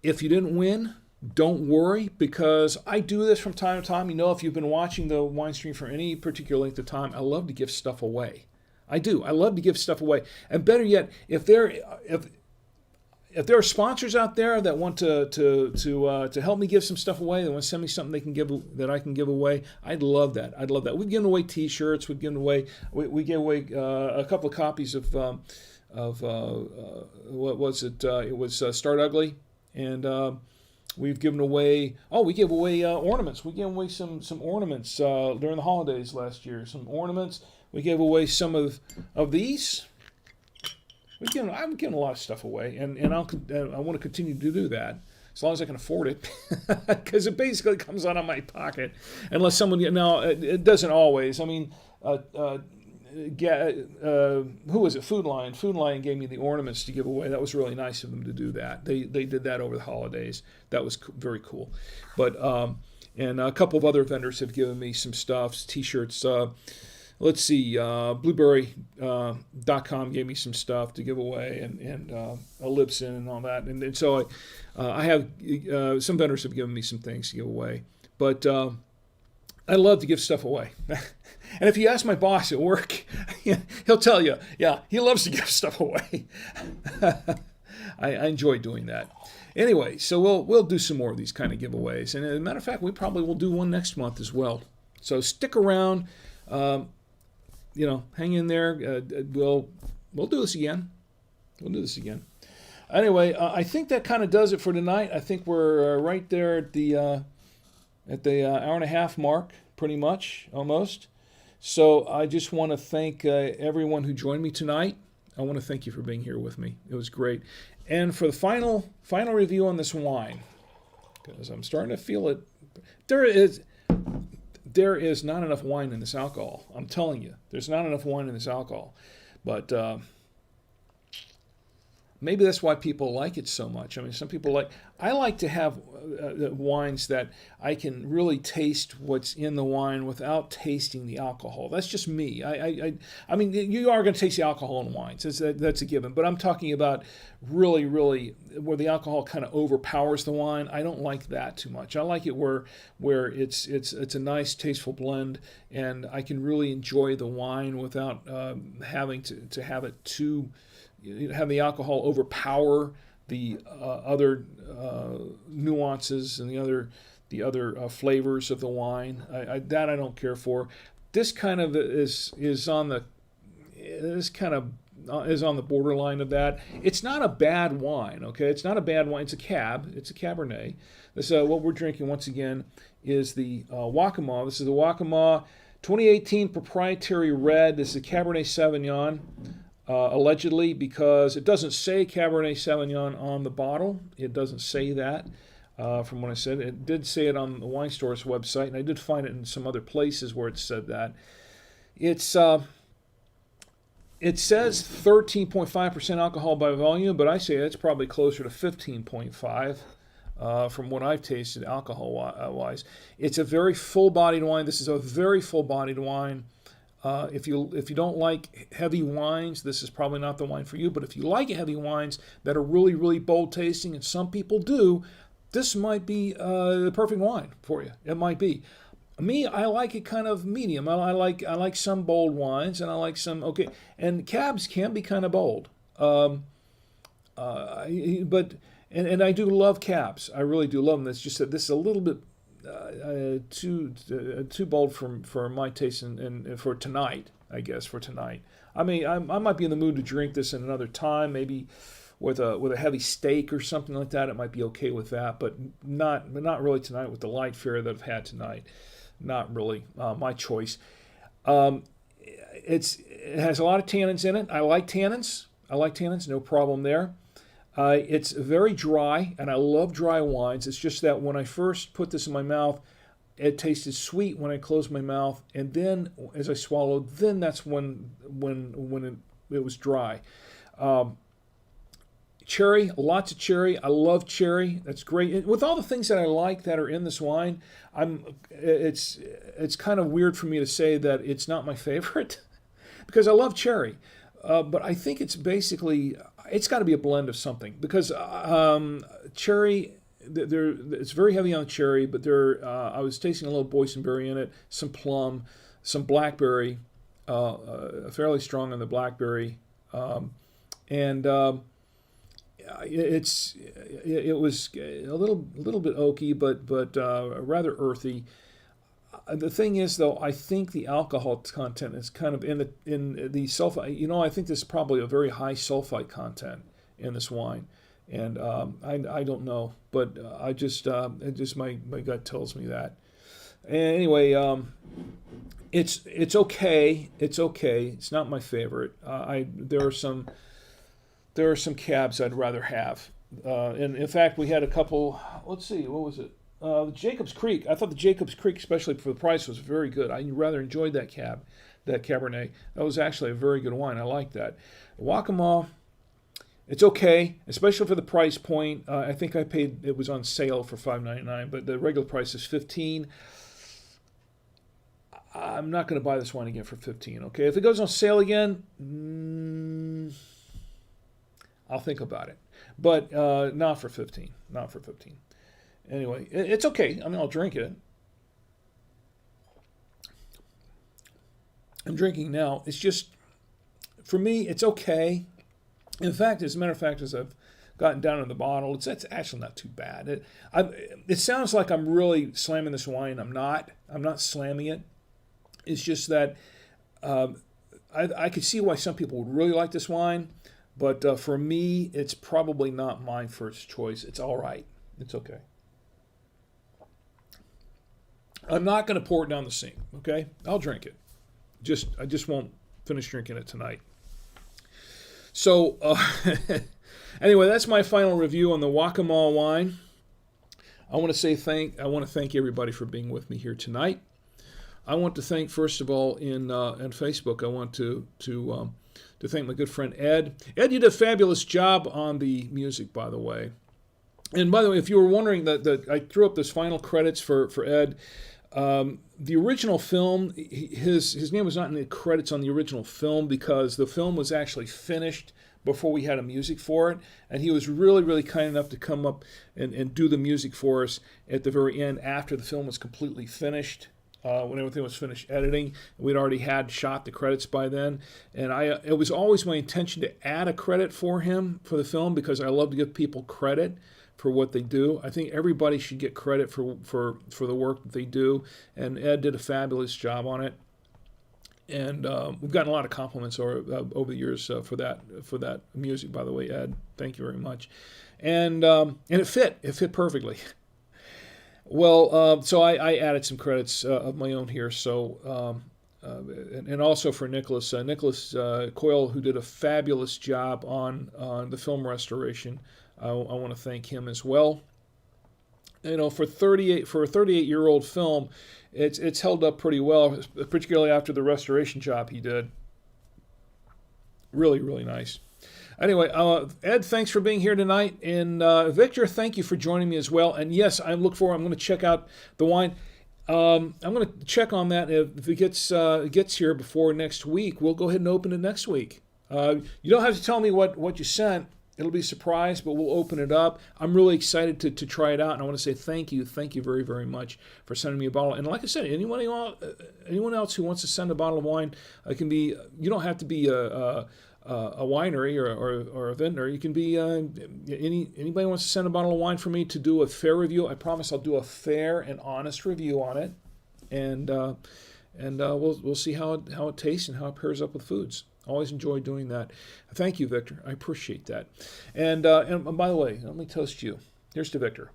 If you didn't win, don't worry, because I do this from time to time. If you've been watching the wine stream for any particular length of time, I love to give stuff away. I do. I love to give stuff away. And better yet, if there are sponsors out there that want to help me give some stuff away, they want to send me something that I can give away, I'd love that. We've given away T-shirts. We've given away. We gave away a couple of copies of what was it? It was Start Ugly, and we've given away. Oh, we gave away ornaments. We gave away some ornaments during the holidays last year. Some ornaments. We gave away some of these. I'm giving a lot of stuff away, and I want to continue to do that as long as I can afford it, because it basically comes out of my pocket, unless someone. Now it doesn't always. I mean, who was it? Food Lion. Food Lion gave me the ornaments to give away. That was really nice of them to do that. They did that over the holidays. That was very cool. But and a couple of other vendors have given me some stuff, T-shirts. Let's see, blueberry.com gave me some stuff to give away, and a Libsyn and all that. And so I have, some vendors have given me some things to give away. But I love to give stuff away. And if you ask my boss at work, he'll tell you, yeah, he loves to give stuff away. I enjoy doing that. Anyway, so we'll do some more of these kind of giveaways. And as a matter of fact, we probably will do one next month as well. So stick around. Hang in there. We'll do this again. Anyway, I think that kind of does it for tonight. I think we're right there at the hour and a half mark, pretty much, almost. So I just want to thank everyone who joined me tonight. I want to thank you for being here with me. It was great. And for the final review on this wine, because I'm starting to feel it, there is not enough wine in this alcohol. I'm telling you, there's not enough wine in this alcohol. But maybe that's why people like it so much. I mean, some people I like to have wines that I can really taste what's in the wine without tasting the alcohol. That's just me. I mean, you are going to taste the alcohol in wines. That's a given. But I'm talking about really, really where the alcohol kind of overpowers the wine. I don't like that too much. I like it where it's a nice, tasteful blend, and I can really enjoy the wine without having to have it too. Have the alcohol overpower the other nuances and the other flavors of the wine. That I don't care for. This kind of is on the borderline of that. It's not a bad wine, okay? It's not a bad wine. It's a cab. It's a Cabernet. This what we're drinking once again is the Waccamaw. This is the Waccamaw 2018 proprietary red. This is a Cabernet Sauvignon. Allegedly, because it doesn't say Cabernet Sauvignon on the bottle. It doesn't say that from what I said. It did say it on the Winestore's website, and I did find it in some other places where it said that. It says 13.5% alcohol by volume, but I say it's probably closer to 15.5 from what I've tasted alcohol-wise. It's a very full-bodied wine. This is a very full-bodied wine. If you don't like heavy wines, this is probably not the wine for you. But if you like heavy wines that are really, really bold tasting, and some people do, this might be the perfect wine for you. It might be. Me, I like it kind of medium. I like some bold wines, and I like some okay. And cabs can be kind of bold. But I do love cabs. I really do love them. It's just that this is a little bit too bold for my taste and for tonight. I guess for tonight. I mean, I might be in the mood to drink this in another time, maybe with a heavy steak or something like that. It might be okay with that, but not really tonight with the light fare that I've had tonight. Not really my choice. It has a lot of tannins in it. I like tannins. No problem there. It's very dry, and I love dry wines. It's just that when I first put this in my mouth, it tasted sweet when I closed my mouth, and then as I swallowed, then that's when it was dry. Cherry, lots of cherry. I love cherry. That's great. With all the things that I like that are in this wine, it's kind of weird for me to say that it's not my favorite because I love cherry. But I think it's got to be a blend of something because cherry. It's very heavy on cherry, but I was tasting a little boysenberry in it, some plum, some blackberry, fairly strong on the blackberry, and it was a little bit oaky, but rather earthy. The thing is, though, I think the alcohol content is kind of in the sulfite. I think there's probably a very high sulfite content in this wine. And I don't know, but my gut tells me that. And anyway, it's okay. It's okay. It's not my favorite. There are some cabs I'd rather have. And in fact, we had a couple. Let's see, what was it? Jacob's Creek. I thought the Jacob's Creek, especially for the price, was very good. I rather enjoyed that Cabernet. That was actually a very good wine. I liked that. Waccamaw. It's okay, especially for the price point. I think it was on sale for $5.99, but the regular price is $15. I'm not going to buy this wine again for $15. Okay, if it goes on sale again, I'll think about it, but not for $15. Not for $15. Anyway, it's okay. I mean, I'll drink it. I'm drinking now. It's just, for me, it's okay. In fact, as a matter of fact, as I've gotten down in the bottle, it's actually not too bad. It sounds like I'm really slamming this wine. I'm not. I'm not slamming it. It's just that I could see why some people would really like this wine, but for me, it's probably not my first choice. It's all right. It's okay. I'm not going to pour it down the sink. Okay, I'll drink it. I just won't finish drinking it tonight. So, anyway, that's my final review on the Waccamaw wine. I want to thank everybody for being with me here tonight. I want to thank, first of all, in Facebook, I want to thank my good friend Ed. Ed, you did a fabulous job on the music, by the way. And by the way, if you were wondering, that I threw up those final credits for Ed. The original film, his name was not in the credits on the original film because the film was actually finished before we had a music for it, and he was really, really kind enough to come up and do the music for us at the very end after the film was completely finished, when everything was finished editing. We'd already had shot the credits by then, and it was always my intention to add a credit for him for the film because I love to give people credit for what they do. I think everybody should get credit for the work that they do, and Ed did a fabulous job on it. And we've gotten a lot of compliments over the years for that music, by the way, Ed. Thank you very much. And it fit perfectly. Well, so I added some credits of my own here. So and also for Nicholas Coyle, who did a fabulous job on the film restoration. I want to thank him as well. For a 38-year-old film, it's held up pretty well, particularly after the restoration job he did. Really, really nice. Anyway, Ed, thanks for being here tonight, and Victor, thank you for joining me as well. And yes, I'm going to check out the wine. I'm going to check on that. If it gets here before next week, we'll go ahead and open it next week. You don't have to tell me what you sent. It'll be a surprise, but we'll open it up. I'm really excited to try it out, and I want to say thank you very, very much for sending me a bottle. And like I said, anyone else who wants to send a bottle of wine, it can be. You don't have to be a a winery or a vendor, you can be anybody wants to send a bottle of wine for me to do a fair review. I promise I'll do a fair and honest review on it, and we'll see how it tastes and how it pairs up with foods. Always enjoy doing that. Thank you, Victor. I appreciate that. And by the way, let me toast you. Here's to Victor.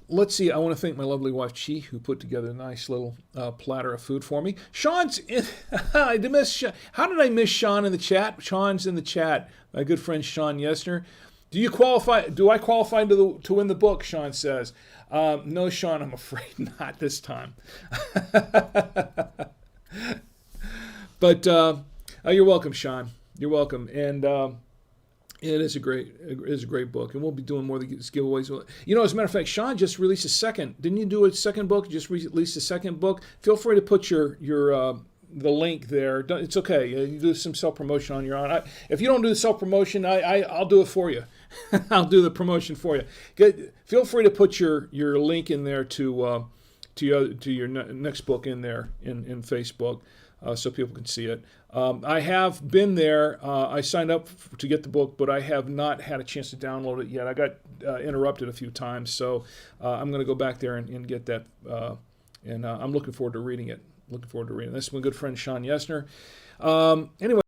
Let's see. I want to thank my lovely wife, Chi, who put together a nice little platter of food for me. Sean's in. How did I miss Sean in the chat? Sean's in the chat. My good friend Sean Yesner. Do I qualify to win the book? Sean says. No, Sean, I'm afraid not this time. But you're welcome, Sean. You're welcome. And it is a great book, and we'll be doing more of these giveaways. You know, as a matter of fact, Sean just released a second. Didn't you do a second book? You just released a second book. Feel free to put your the link there. It's okay. You do some self-promotion on your own. If you don't do the self-promotion, I'll do it for you. I'll do the promotion for you. Feel free to put your link in there to your next book in there in Facebook, so people can see it. I have been there. I signed up to get the book, but I have not had a chance to download it yet. I got interrupted a few times, so I'm going to go back there and get that. And I'm looking forward to reading it. This is my good friend Sean Yesner. Anyway.